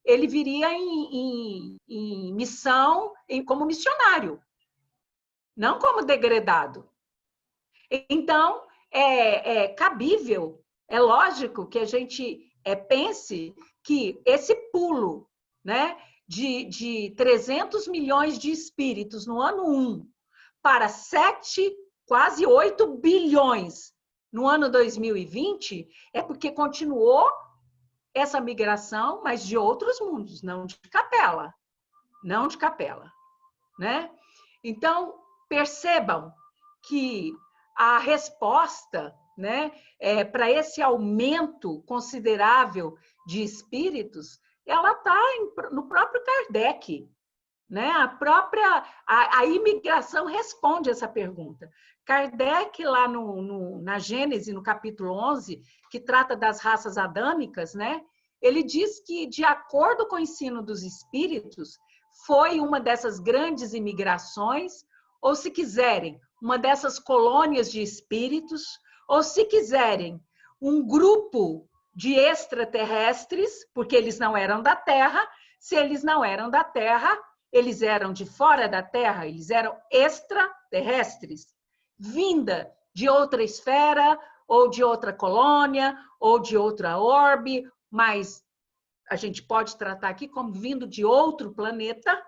ele viria em missão, como missionário, não como degradado. Então, é cabível, é lógico que a gente pense que esse pulo, né, de 300 milhões de espíritos no ano 1 para 7, quase 8 bilhões no ano 2020, é porque continuou essa migração, mas de outros mundos, não de Capela. Não de Capela, né? Então, percebam que a resposta, né, para esse aumento considerável de espíritos, ela está no próprio Kardec. Né? A imigração responde essa pergunta. Kardec, lá na Gênese, no capítulo 11, que trata das raças adâmicas, né? Ele diz que, de acordo com o ensino dos espíritos, foi uma dessas grandes imigrações, ou, se quiserem, uma dessas colônias de espíritos, ou, se quiserem, um grupo de extraterrestres, porque eles não eram da Terra. Se eles não eram da Terra, eles eram de fora da Terra, eles eram extraterrestres, vinda de outra esfera, ou de outra colônia, ou de outra orbe, mas a gente pode tratar aqui como vindo de outro planeta,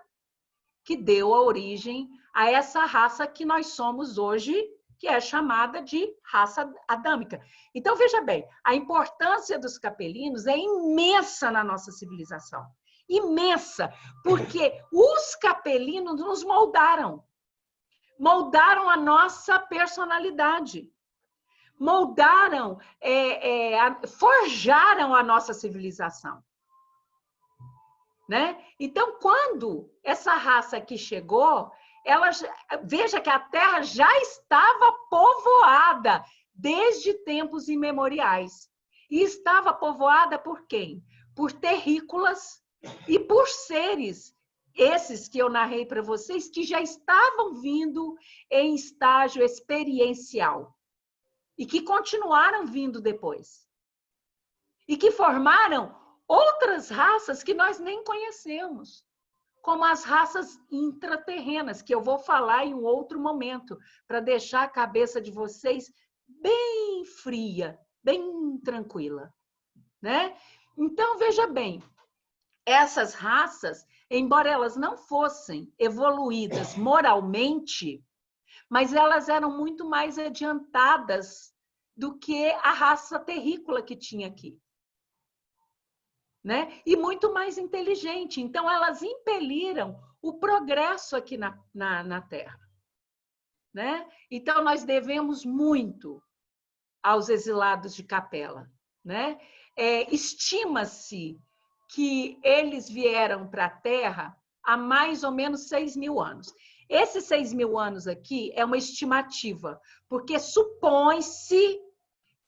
que deu a origem a essa raça que nós somos hoje, que é chamada de raça adâmica. Então, veja bem, a importância dos capelinos é imensa na nossa civilização. Imensa, porque os capelinos nos moldaram a nossa personalidade. moldaram, forjaram a nossa civilização. Né? Então, quando essa raça aqui chegou, veja que a Terra já estava povoada desde tempos imemoriais. E estava povoada por quem? Por terrícolas e por seres, esses que eu narrei para vocês, que já estavam vindo em estágio experiencial e que continuaram vindo depois. E que formaram outras raças que nós nem conhecemos, como as raças intraterrenas, que eu vou falar em um outro momento, para deixar a cabeça de vocês bem fria, bem tranquila, né? Então, veja bem, essas raças, embora elas não fossem evoluídas moralmente, mas elas eram muito mais adiantadas do que a raça terrícola que tinha aqui. Né? E muito mais inteligente. Então, elas impeliram o progresso aqui na Terra. Né? Então, nós devemos muito aos exilados de Capela. Né? Estima-se que eles vieram para a Terra há mais ou menos 6.000 anos. Esses 6.000 anos aqui é uma estimativa, porque supõe-se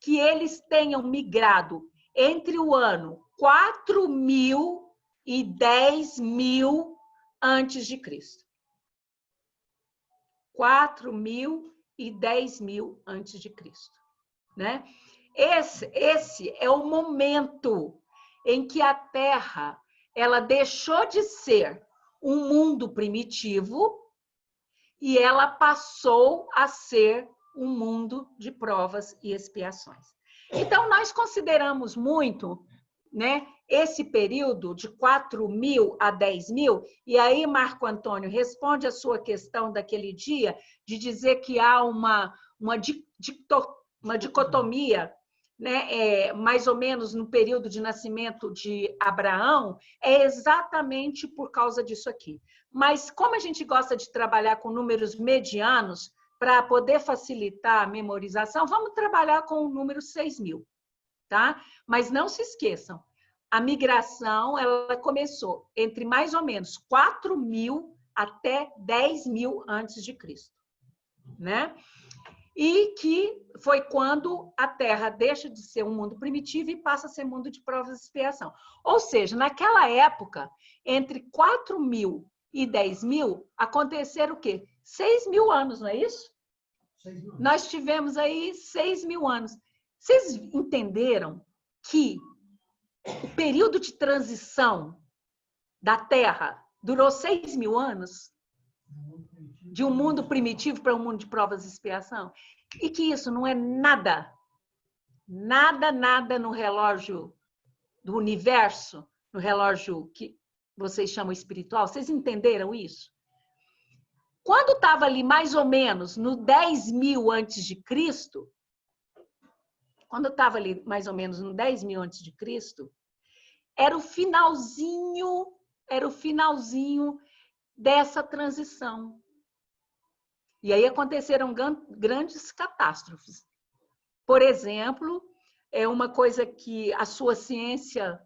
que eles tenham migrado entre o ano 4.000 e 10.000 antes de Cristo. 4.000 e 10.000 antes de Cristo, né? Esse é o momento em que a Terra ela deixou de ser um mundo primitivo e ela passou a ser um mundo de provas e expiações. Então, nós consideramos muito, né, esse período de 4.000 a 10.000, e aí, Marco Antônio, responde a sua questão daquele dia, de dizer que há uma dicotomia, né, mais ou menos no período de nascimento de Abraão, é exatamente por causa disso aqui. Mas como a gente gosta de trabalhar com números medianos, para poder facilitar a memorização, vamos trabalhar com o número 6.000, tá? Mas não se esqueçam, a migração ela começou entre mais ou menos 4.000 até 10.000 antes de Cristo, né? E que foi quando a Terra deixa de ser um mundo primitivo e passa a ser mundo de provas e expiação. Ou seja, naquela época, entre 4.000 e 10.000, aconteceram o quê? 6.000 anos, não é isso? Nós tivemos aí 6.000 anos. Vocês entenderam que o período de transição da Terra durou 6.000 anos? De um mundo primitivo para um mundo de provas e expiação? E que isso não é nada, nada no relógio do universo, no relógio que vocês chamam espiritual. Vocês entenderam isso? Quando estava ali mais ou menos no 10.000 antes de Cristo, quando estava ali mais ou menos no 10.000 antes de Cristo, era o finalzinho dessa transição. E aí aconteceram grandes catástrofes. Por exemplo, é uma coisa que a sua ciência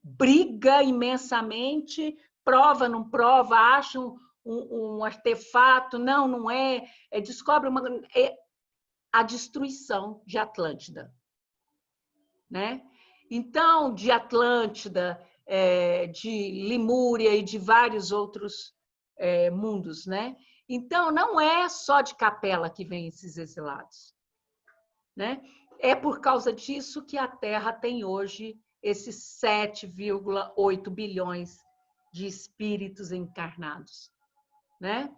briga imensamente, prova, não prova, acha um artefato, não é, descobre a destruição de Atlântida, né? Então, de Atlântida, de Lemúria e de vários outros mundos, né? Então, não é só de Capela que vem esses exilados, né? É por causa disso que a Terra tem hoje esses 7,8 bilhões de espíritos encarnados, né?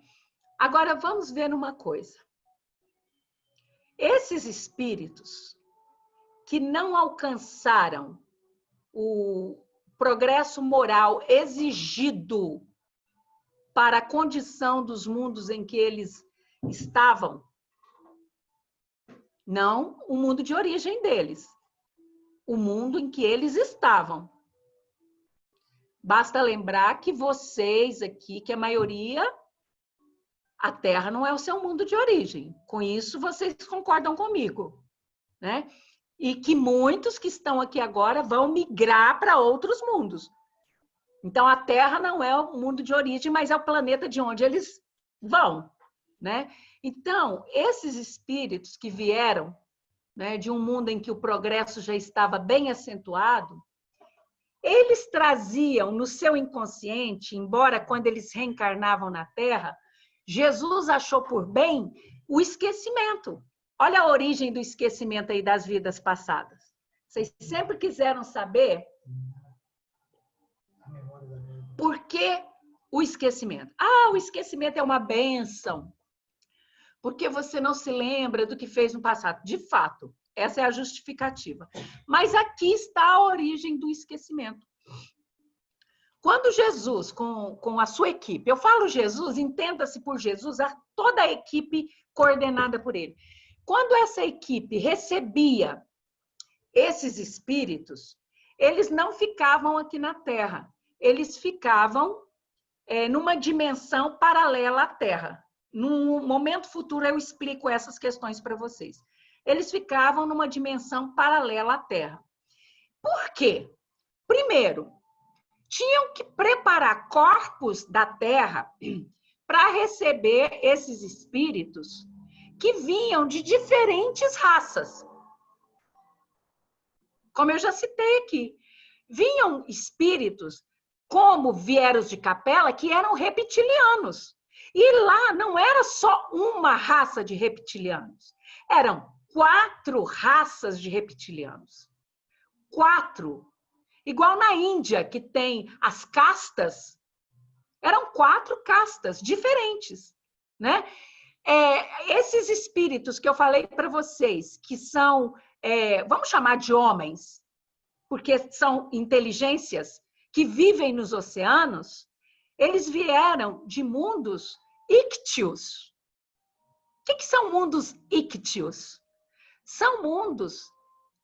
Agora, vamos ver uma coisa. Esses espíritos que não alcançaram o progresso moral exigido para a condição dos mundos em que eles estavam, não o mundo de origem deles, o mundo em que eles estavam. Basta lembrar que vocês aqui, que a maioria, a Terra não é o seu mundo de origem. Com isso, vocês concordam comigo, né? E que muitos que estão aqui agora vão migrar para outros mundos. Então, a Terra não é o mundo de origem, mas é o planeta de onde eles vão, né? Então, esses espíritos que vieram, né, de um mundo em que o progresso já estava bem acentuado, eles traziam no seu inconsciente, embora quando eles reencarnavam na Terra, Jesus achou por bem o esquecimento. Olha a origem do esquecimento aí das vidas passadas. Vocês sempre quiseram saber por que o esquecimento? Ah, o esquecimento é uma bênção. Porque você não se lembra do que fez no passado. De fato, essa é a justificativa. Mas aqui está a origem do esquecimento. Quando Jesus, com a sua equipe, eu falo Jesus, entenda-se por Jesus, toda a equipe coordenada por ele. Quando essa equipe recebia esses espíritos, eles não ficavam aqui na Terra. Eles ficavam numa dimensão paralela à Terra. Num momento futuro eu explico essas questões para vocês. Eles ficavam numa dimensão paralela à Terra. Por quê? Primeiro, tinham que preparar corpos da Terra para receber esses espíritos que vinham de diferentes raças. Como eu já citei aqui, vinham espíritos como Vieros de Capela, que eram reptilianos. E lá não era só uma raça de reptilianos, eram 4 raças de reptilianos. 4. Igual na Índia, que tem as castas, eram 4 castas diferentes, né? Esses espíritos que eu falei para vocês, que são, vamos chamar de homens, porque são inteligências que vivem nos oceanos, eles vieram de mundos ícteos. O que são mundos ícteos? São mundos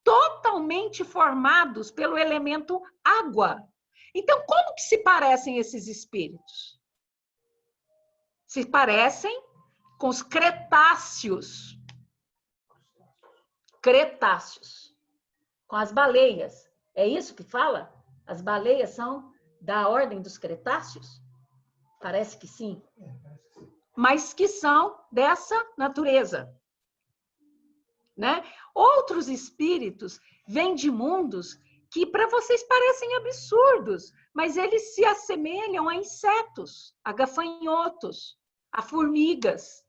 totalmente formados pelo elemento água. Então, como que se parecem esses espíritos? Se parecem com os cretáceos. Cretáceos. Com as baleias. É isso que fala? As baleias são da ordem dos cretáceos? Parece que sim. Mas que são dessa natureza. Né? Outros espíritos vêm de mundos que para vocês parecem absurdos, mas eles se assemelham a insetos, a gafanhotos, a formigas.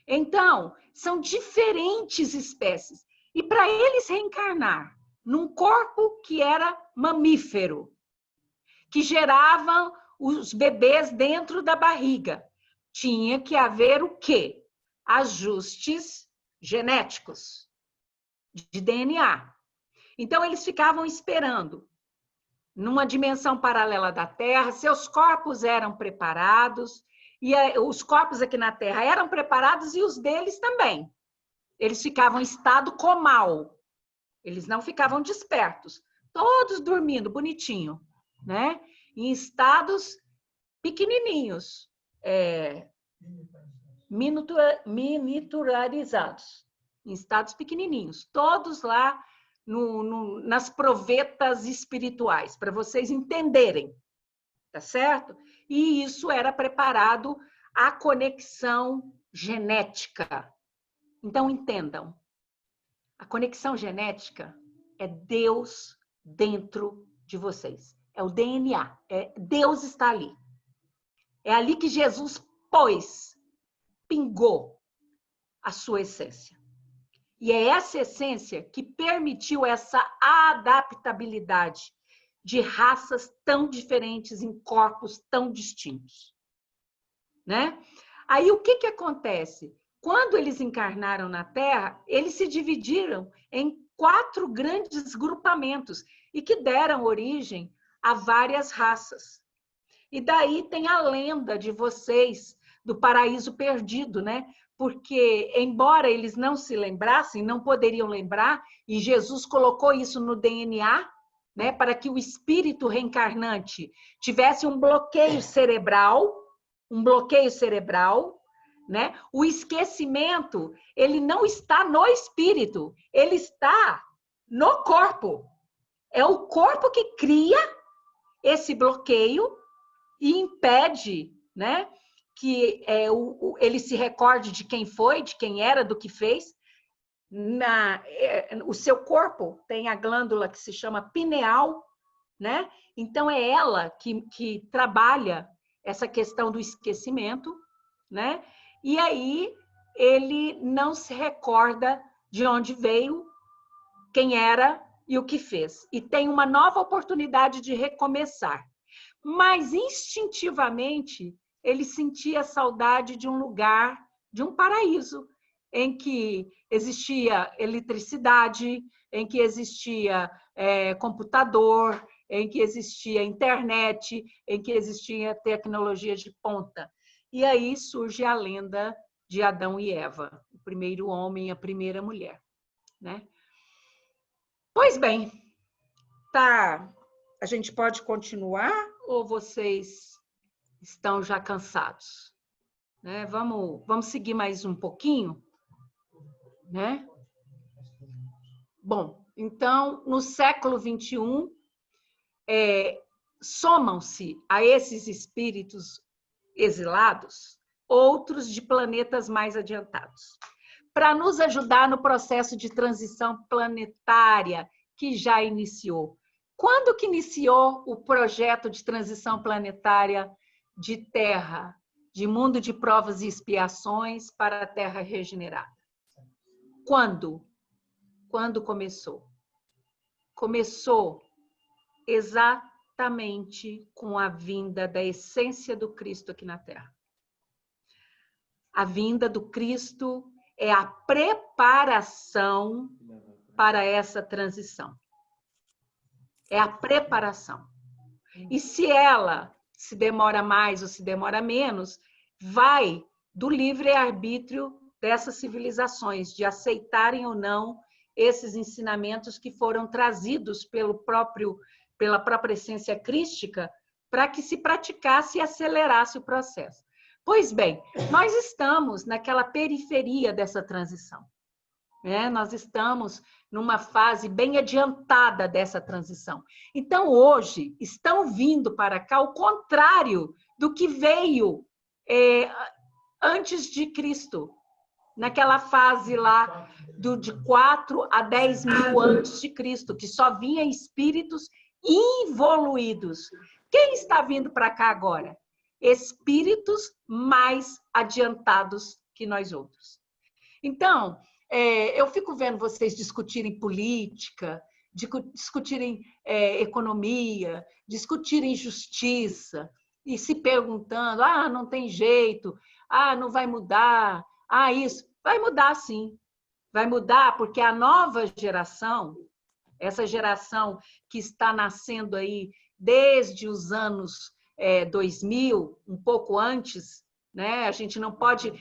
Então, são diferentes espécies. E para eles reencarnar num corpo que era mamífero, que gerava os bebês dentro da barriga, tinha que haver o quê? Ajustes genéticos de DNA. Então, eles ficavam esperando numa dimensão paralela da Terra, seus corpos eram preparados, e os corpos aqui na Terra eram preparados e os deles também. Eles ficavam em estado comal, eles não ficavam despertos, todos dormindo bonitinho, né? Em estados pequenininhos, miniaturizados, em estados pequenininhos, todos lá nas provetas espirituais, para vocês entenderem, tá certo? E isso era preparado à conexão genética. Então, entendam, a conexão genética é Deus dentro de vocês, é o DNA, Deus está ali. É ali que Jesus pingou a sua essência. E é essa essência que permitiu essa adaptabilidade de raças tão diferentes em corpos tão distintos, né? Aí o que acontece? Quando eles encarnaram na Terra, eles se dividiram em 4 grandes grupamentos e que deram origem a várias raças. E daí tem a lenda de vocês do paraíso perdido, né? Porque, embora eles não se lembrassem, não poderiam lembrar, e Jesus colocou isso no DNA, né, para que o espírito reencarnante tivesse um bloqueio cerebral, né? O esquecimento, ele não está no espírito, ele está no corpo. É o corpo que cria esse bloqueio e impede, né, que ele se recorde de quem foi, de quem era, do que fez. O seu corpo tem a glândula que se chama pineal, né? Então, é ela que trabalha essa questão do esquecimento, né? E aí, ele não se recorda de onde veio, quem era e o que fez. E tem uma nova oportunidade de recomeçar. Mas, instintivamente, ele sentia saudade de um lugar, de um paraíso, em que existia eletricidade, em que existia computador, em que existia internet, em que existia tecnologia de ponta. E aí surge a lenda de Adão e Eva, o primeiro homem e a primeira mulher, né? Pois bem, tá. A gente pode continuar ou vocês estão já cansados? Né? Vamos seguir mais um pouquinho, né? Bom, então, no século XXI, somam-se a esses espíritos exilados outros de planetas mais adiantados, para nos ajudar no processo de transição planetária que já iniciou. Quando que iniciou o projeto de transição planetária de Terra, de mundo de provas e expiações para a Terra regenerada? Quando? Quando começou? Começou exatamente com a vinda da essência do Cristo aqui na Terra. A vinda do Cristo é a preparação para essa transição. É a preparação. E se ela se demora mais ou se demora menos, vai do livre-arbítrio dessas civilizações, de aceitarem ou não esses ensinamentos que foram trazidos pela própria essência crística para que se praticasse e acelerasse o processo. Pois bem, nós estamos naquela periferia dessa transição. Nós estamos numa fase bem adiantada dessa transição. Então, hoje, estão vindo para cá o contrário do que veio antes de Cristo, naquela fase lá de 4 a 10 mil antes de Cristo, que só vinha espíritos evoluídos. Quem está vindo para cá agora? Espíritos mais adiantados que nós outros. Então, eu fico vendo vocês discutirem política, discutirem economia, discutirem justiça, e se perguntando, não tem jeito, não vai mudar, isso. Vai mudar, sim. Vai mudar porque a nova geração, essa geração que está nascendo aí desde os anos 2000, um pouco antes, né? A gente não pode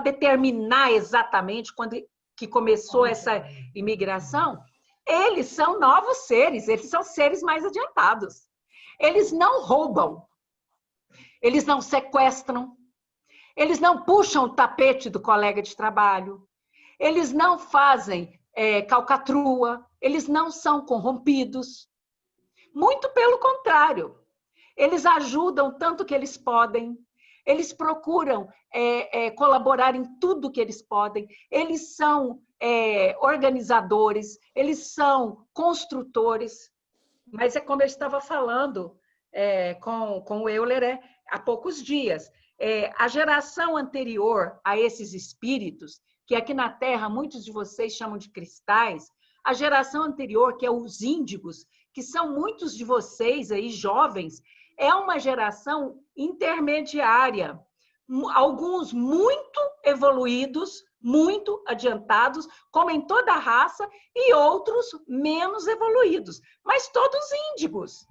determinar exatamente quando que começou essa imigração. Eles são novos seres, eles são seres mais adiantados. Eles não roubam, eles não sequestram, eles não puxam o tapete do colega de trabalho, eles não fazem calcatrua, eles não são corrompidos. Muito pelo contrário, eles ajudam tanto que eles podem, eles procuram colaborar em tudo que eles podem, eles são organizadores, eles são construtores. Mas é como eu estava falando com o Euler há poucos dias. A geração anterior a esses espíritos, que aqui na Terra muitos de vocês chamam de cristais, a geração anterior, que é os índigos, que são muitos de vocês aí jovens, é uma geração intermediária. Alguns muito evoluídos, muito adiantados, como em toda a raça, e outros menos evoluídos, mas todos índigos.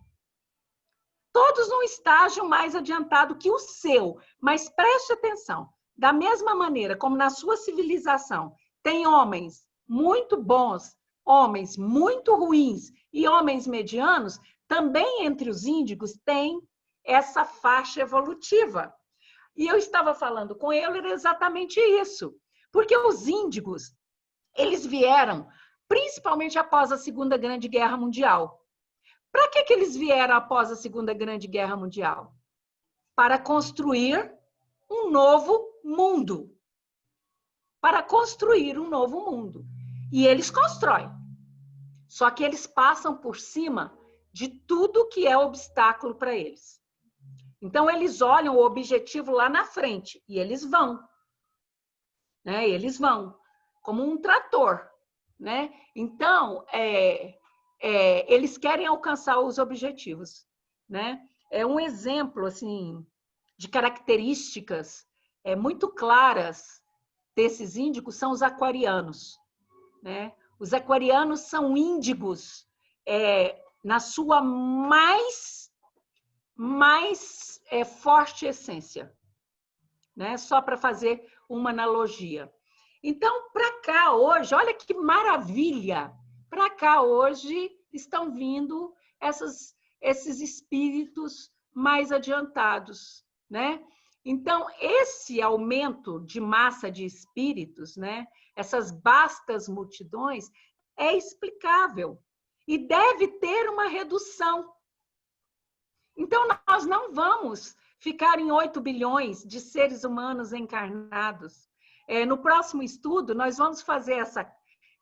Todos num estágio mais adiantado que o seu. Mas preste atenção, da mesma maneira como na sua civilização tem homens muito bons, homens muito ruins e homens medianos, também entre os índigos tem essa faixa evolutiva. E eu estava falando com ele, era exatamente isso. Porque os índigos, eles vieram principalmente após a Segunda Grande Guerra Mundial. Para que eles vieram após a Segunda Grande Guerra Mundial? Para construir um novo mundo. Para construir um novo mundo. E eles constroem. Só que eles passam por cima de tudo que é obstáculo para eles. Então, eles olham o objetivo lá na frente e eles vão. Né? Eles vão, como um trator. Né? Então, eles querem alcançar os objetivos. Né? É um exemplo assim, de características muito claras desses índigos são os aquarianos. Né? Os aquarianos são índigos na sua mais forte essência, né? Só para fazer uma analogia. Então, para cá hoje, olha que maravilha! Para cá hoje estão vindo esses espíritos mais adiantados, né? Então, esse aumento de massa de espíritos, né? Essas vastas multidões, é explicável e deve ter uma redução. Então, nós não vamos ficar em 8 bilhões de seres humanos encarnados. No próximo estudo, nós vamos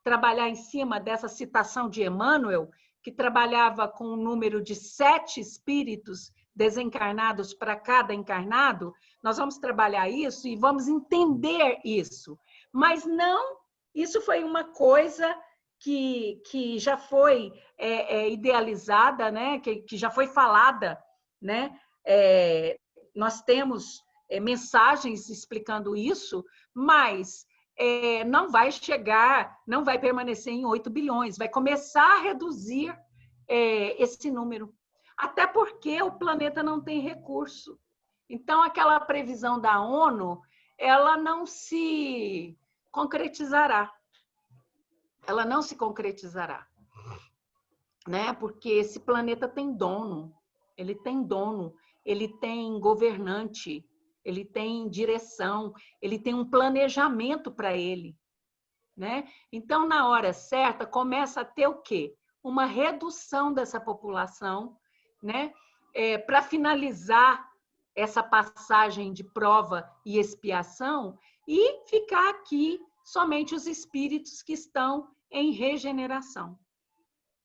trabalhar em cima dessa citação de Emmanuel, que trabalhava com um número de 7 espíritos desencarnados para cada encarnado. Nós vamos trabalhar isso e vamos entender isso. Mas não, isso foi uma coisa que já foi idealizada, né? que já foi falada. Né? Nós temos mensagens explicando isso, mas não vai chegar, não vai permanecer em 8 bilhões, vai começar a reduzir esse número. Até porque o planeta não tem recurso. Então, aquela previsão da ONU, ela não se concretizará. Ela não se concretizará. Né? Porque esse planeta tem dono. Ele tem dono, ele tem governante, ele tem direção, ele tem um planejamento para ele. Né? Então, na hora certa, começa a ter o quê? Uma redução dessa população, né? Para finalizar essa passagem de prova e expiação e ficar aqui somente os espíritos que estão em regeneração.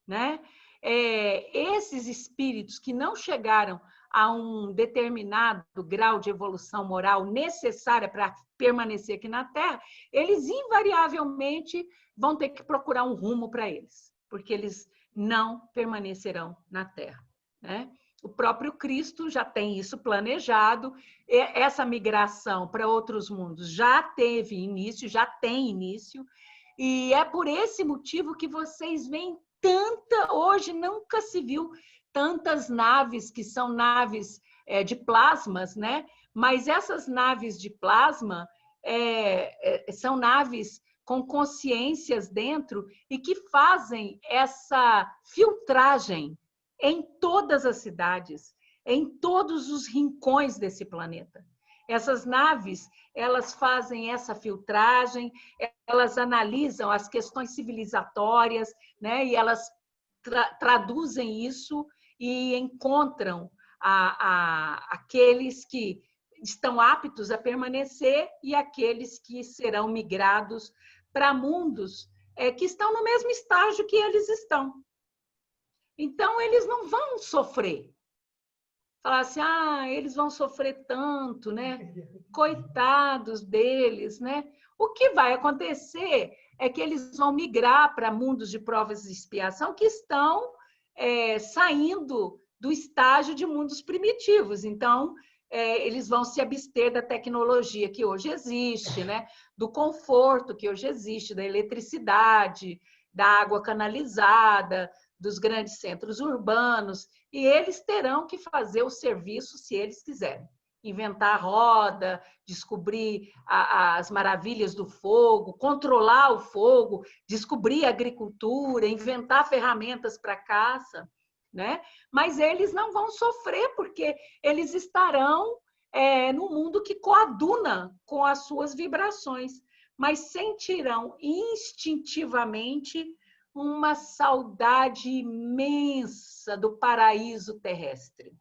Né? Esses espíritos que não chegaram a um determinado grau de evolução moral necessária para permanecer aqui na Terra, eles invariavelmente vão ter que procurar um rumo para eles, porque eles não permanecerão na Terra. Né? O próprio Cristo já tem isso planejado, essa migração para outros mundos já teve início, já tem início, e é por esse motivo que vocês veem hoje nunca se viu tantas naves que são naves de plasmas, né? Mas essas naves de plasma são naves com consciências dentro e que fazem essa filtragem em todas as cidades, em todos os rincões desse planeta. Essas naves, elas fazem essa filtragem, elas analisam as questões civilizatórias, né? E elas traduzem isso e encontram aqueles que estão aptos a permanecer e aqueles que serão migrados para mundos que estão no mesmo estágio que eles estão. Então, eles não vão sofrer. Falar assim, eles vão sofrer tanto, né? Coitados deles, né? O que vai acontecer é que eles vão migrar para mundos de provas e expiação que estão saindo do estágio de mundos primitivos. Então, eles vão se abster da tecnologia que hoje existe, né? Do conforto que hoje existe, da eletricidade, da água canalizada, dos grandes centros urbanos, e eles terão que fazer o serviço se eles quiserem. Inventar a roda, descobrir as maravilhas do fogo, controlar o fogo, descobrir a agricultura, inventar ferramentas para caça, né? Mas eles não vão sofrer, porque eles estarão num mundo que coaduna com as suas vibrações, mas sentirão instintivamente uma saudade imensa do paraíso terrestre,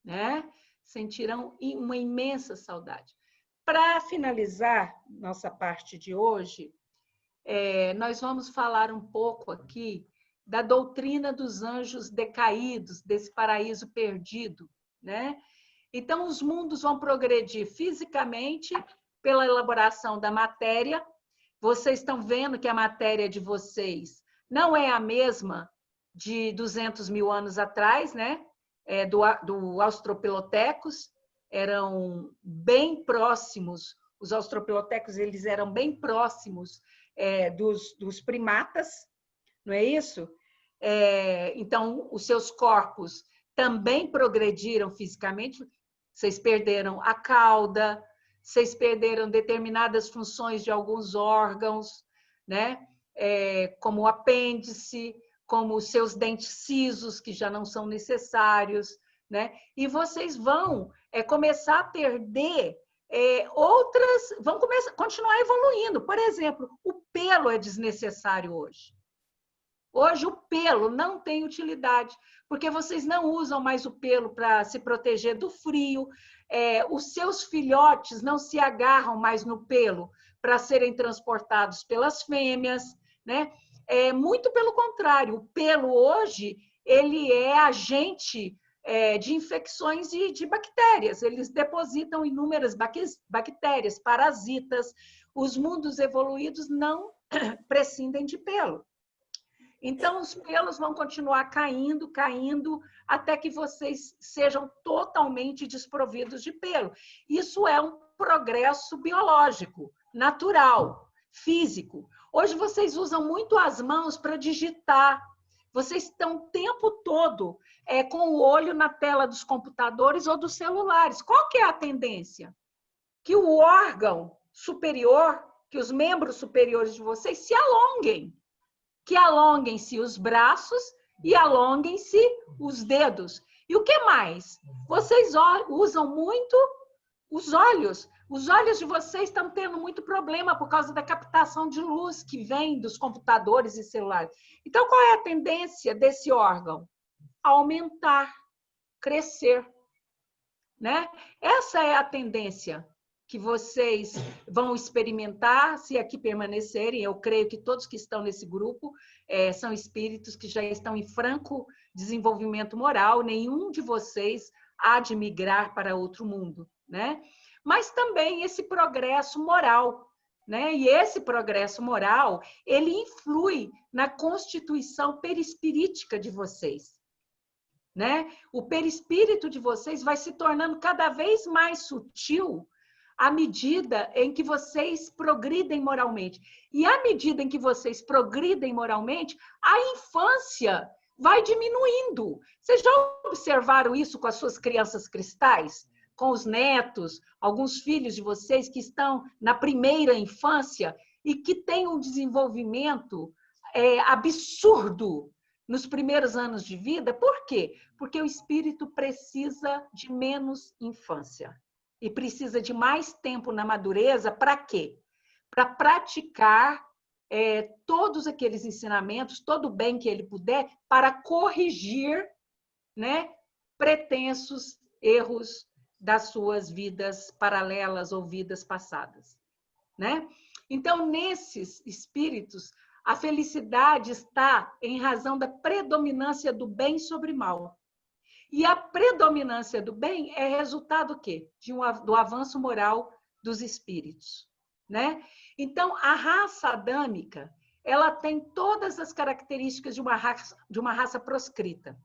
né? Sentirão uma imensa saudade. Para finalizar nossa parte de hoje, nós vamos falar um pouco aqui da doutrina dos anjos decaídos, desse paraíso perdido, né? Então, os mundos vão progredir fisicamente pela elaboração da matéria. Vocês estão vendo que a matéria de vocês não é a mesma de 200 mil anos atrás, né? Do Australopithecus, eram bem próximos, os Australopithecus eles eram bem próximos dos primatas, não é isso? Então, os seus corpos também progrediram fisicamente, vocês perderam a cauda, vocês perderam determinadas funções de alguns órgãos, né? Como o apêndice, como os seus dentes cisos, que já não são necessários, né? E vocês vão começar a perder outras, vão continuar evoluindo. Por exemplo, o pelo é desnecessário hoje. Hoje o pelo não tem utilidade, porque vocês não usam mais o pelo para se proteger do frio, os seus filhotes não se agarram mais no pelo para serem transportados pelas fêmeas, né? Muito pelo contrário, o pelo hoje ele é agente de infecções e de bactérias, eles depositam inúmeras bactérias, parasitas. Os mundos evoluídos não prescindem de pelo. Então, os pelos vão continuar caindo, até que vocês sejam totalmente desprovidos de pelo. Isso é um progresso biológico, natural, físico. Hoje vocês usam muito as mãos para digitar. Vocês estão o tempo todo com o olho na tela dos computadores ou dos celulares. Qual que é a tendência? Que o órgão superior, que os membros superiores de vocês se alonguem. Que alonguem-se os braços e alonguem-se os dedos. E o que mais? Vocês usam muito os olhos. Os olhos de vocês estão tendo muito problema por causa da captação de luz que vem dos computadores e celulares. Então, qual é a tendência desse órgão? Aumentar, crescer, né? Essa é a tendência que vocês vão experimentar se aqui permanecerem. Eu creio que todos que estão nesse grupo são espíritos que já estão em franco desenvolvimento moral. Nenhum de vocês há de migrar para outro mundo, né? Mas também esse progresso moral, né? E esse progresso moral, ele influi na constituição perispirítica de vocês, né? O perispírito de vocês vai se tornando cada vez mais sutil à medida em que vocês progridem moralmente. E à medida em que vocês progridem moralmente, a infância vai diminuindo. Vocês já observaram isso com as suas crianças cristais? Com os netos, alguns filhos de vocês que estão na primeira infância e que têm um desenvolvimento absurdo nos primeiros anos de vida. Por quê? Porque o espírito precisa de menos infância. E precisa de mais tempo na madureza, para quê? Para praticar todos aqueles ensinamentos, todo o bem que ele puder, para corrigir, né, pretensos erros das suas vidas paralelas ou vidas passadas, né? Então, nesses espíritos, a felicidade está em razão da predominância do bem sobre mal. E a predominância do bem é resultado do quê? Do avanço moral dos espíritos, né? Então, a raça adâmica, ela tem todas as características de uma raça proscrita.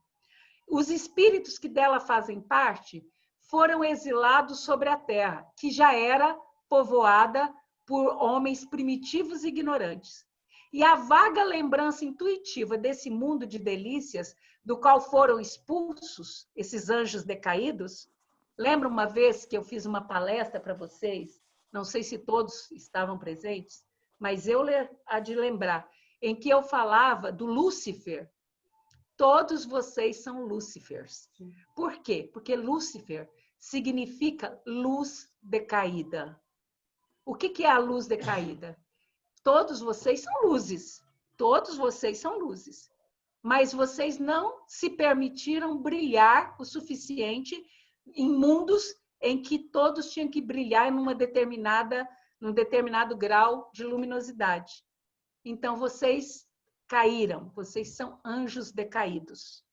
Os espíritos que dela fazem parte foram exilados sobre a Terra, que já era povoada por homens primitivos e ignorantes. E a vaga lembrança intuitiva desse mundo de delícias, do qual foram expulsos esses anjos decaídos. Lembra uma vez que eu fiz uma palestra para vocês? Não sei se todos estavam presentes, mas eu há de lembrar, em que eu falava do Lúcifer. Todos vocês são Lúcifers. Por quê? Porque Lúcifer significa luz decaída. O que é a luz decaída? Todos vocês são luzes. Todos vocês são luzes. Mas vocês não se permitiram brilhar o suficiente em mundos em que todos tinham que brilhar num determinado grau de luminosidade. Então, vocês caíram, vocês são anjos decaídos,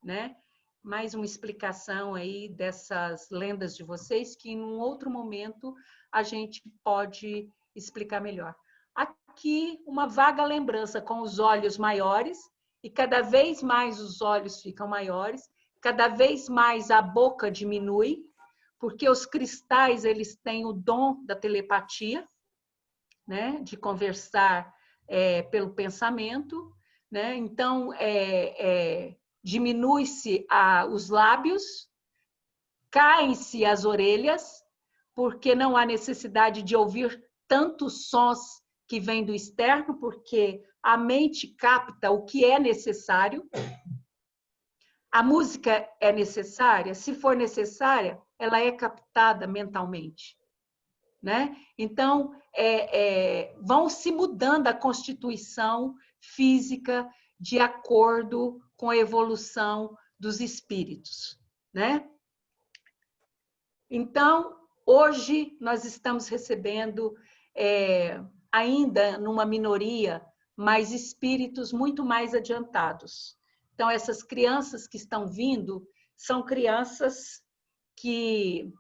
né? Mais uma explicação aí dessas lendas de vocês, que em um outro momento a gente pode explicar melhor. Aqui, uma vaga lembrança com os olhos maiores, e cada vez mais os olhos ficam maiores, cada vez mais a boca diminui, porque os cristais eles têm o dom da telepatia, né? De conversar pelo pensamento, né? Então, diminui-se os lábios, caem-se as orelhas, porque não há necessidade de ouvir tantos sons que vêm do externo, porque a mente capta o que é necessário. A música é necessária, se for necessária, ela é captada mentalmente, né? Então, vão se mudando a constituição física de acordo com a evolução dos espíritos, né? Então, hoje nós estamos recebendo, ainda numa minoria, mas espíritos muito mais adiantados. Então, essas crianças que estão vindo são crianças que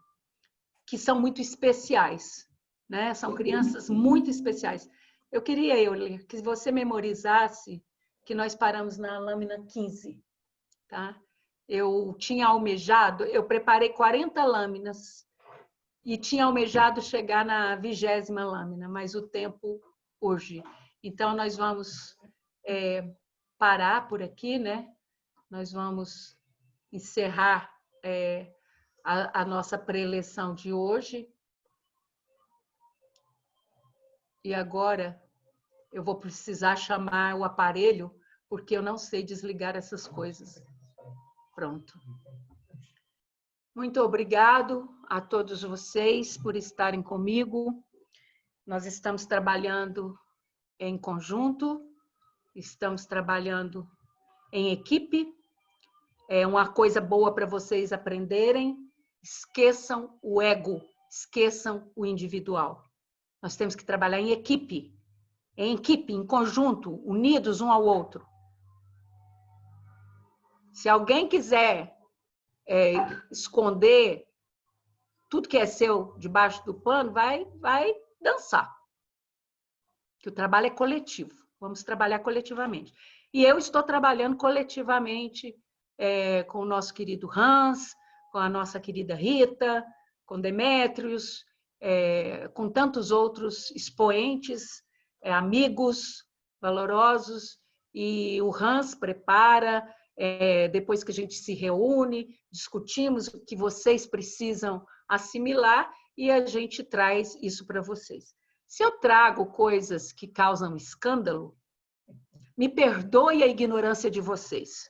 são muito especiais, né? São crianças muito especiais. Eu queria, Euler, que você memorizasse que nós paramos na lâmina 15, tá? Eu tinha almejado, eu preparei 40 lâminas e tinha almejado chegar na 20ª lâmina, mas o tempo urge. Então, nós vamos parar por aqui, né? Nós vamos encerrar a nossa preleção de hoje. E agora eu vou precisar chamar o aparelho, porque eu não sei desligar essas coisas. Pronto. Muito obrigado a todos vocês por estarem comigo. Nós estamos trabalhando em conjunto, estamos trabalhando em equipe. É uma coisa boa para vocês aprenderem. Esqueçam o ego, esqueçam o individual. Nós temos que trabalhar em equipe, em conjunto, unidos um ao outro. Se alguém quiser esconder tudo que é seu debaixo do pano, vai dançar. Que o trabalho é coletivo. Vamos trabalhar coletivamente. E eu estou trabalhando coletivamente com o nosso querido Hans, com a nossa querida Rita, com Demétrios, com tantos outros expoentes, amigos valorosos, e o Hans prepara, depois que a gente se reúne, discutimos o que vocês precisam assimilar e a gente traz isso para vocês. Se eu trago coisas que causam escândalo, me perdoe a ignorância de vocês,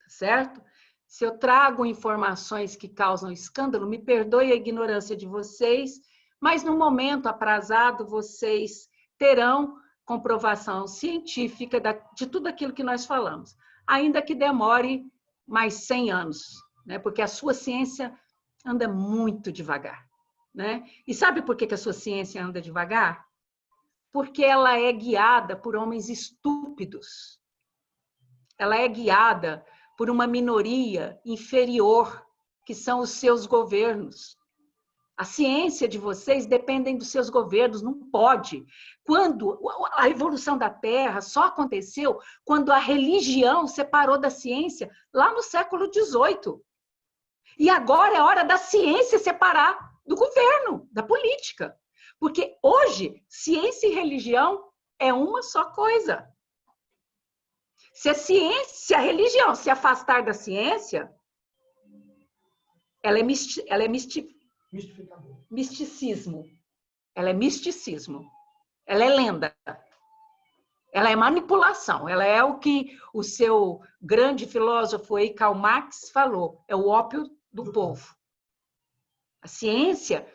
certo? Se eu trago informações que causam escândalo, me perdoe a ignorância de vocês, mas no momento aprazado vocês terão comprovação científica de tudo aquilo que nós falamos, ainda que demore mais 100 anos, né? Porque a sua ciência anda muito devagar, né? E sabe por que a sua ciência anda devagar? Porque ela é guiada por homens estúpidos. Ela é guiada por uma minoria inferior, que são os seus governos. A ciência de vocês depende dos seus governos, não pode. Quando a evolução da Terra só aconteceu quando a religião separou da ciência, lá no século XVIII. E agora é hora da ciência separar do governo, da política. Porque hoje, ciência e religião é uma só coisa. Se a religião se afastar da ciência, ela é misticismo. Ela é misticismo. Ela é lenda. Ela é manipulação. Ela é o que o seu grande filósofo aí, Karl Marx, falou. É o ópio do povo. A ciência,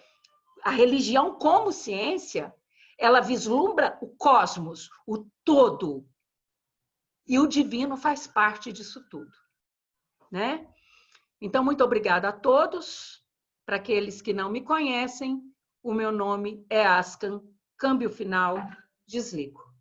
a religião como ciência, ela vislumbra o cosmos, o todo. E o divino faz parte disso tudo, né? Então, muito obrigada a todos. Para aqueles que não me conhecem, o meu nome é Ascan. Câmbio final, desligo.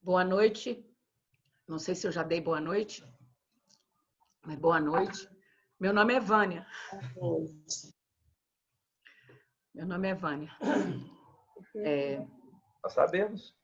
Boa noite. Não sei se eu já dei boa noite, mas boa noite. Meu nome é Vânia. Meu nome é Vânia. Nós sabemos.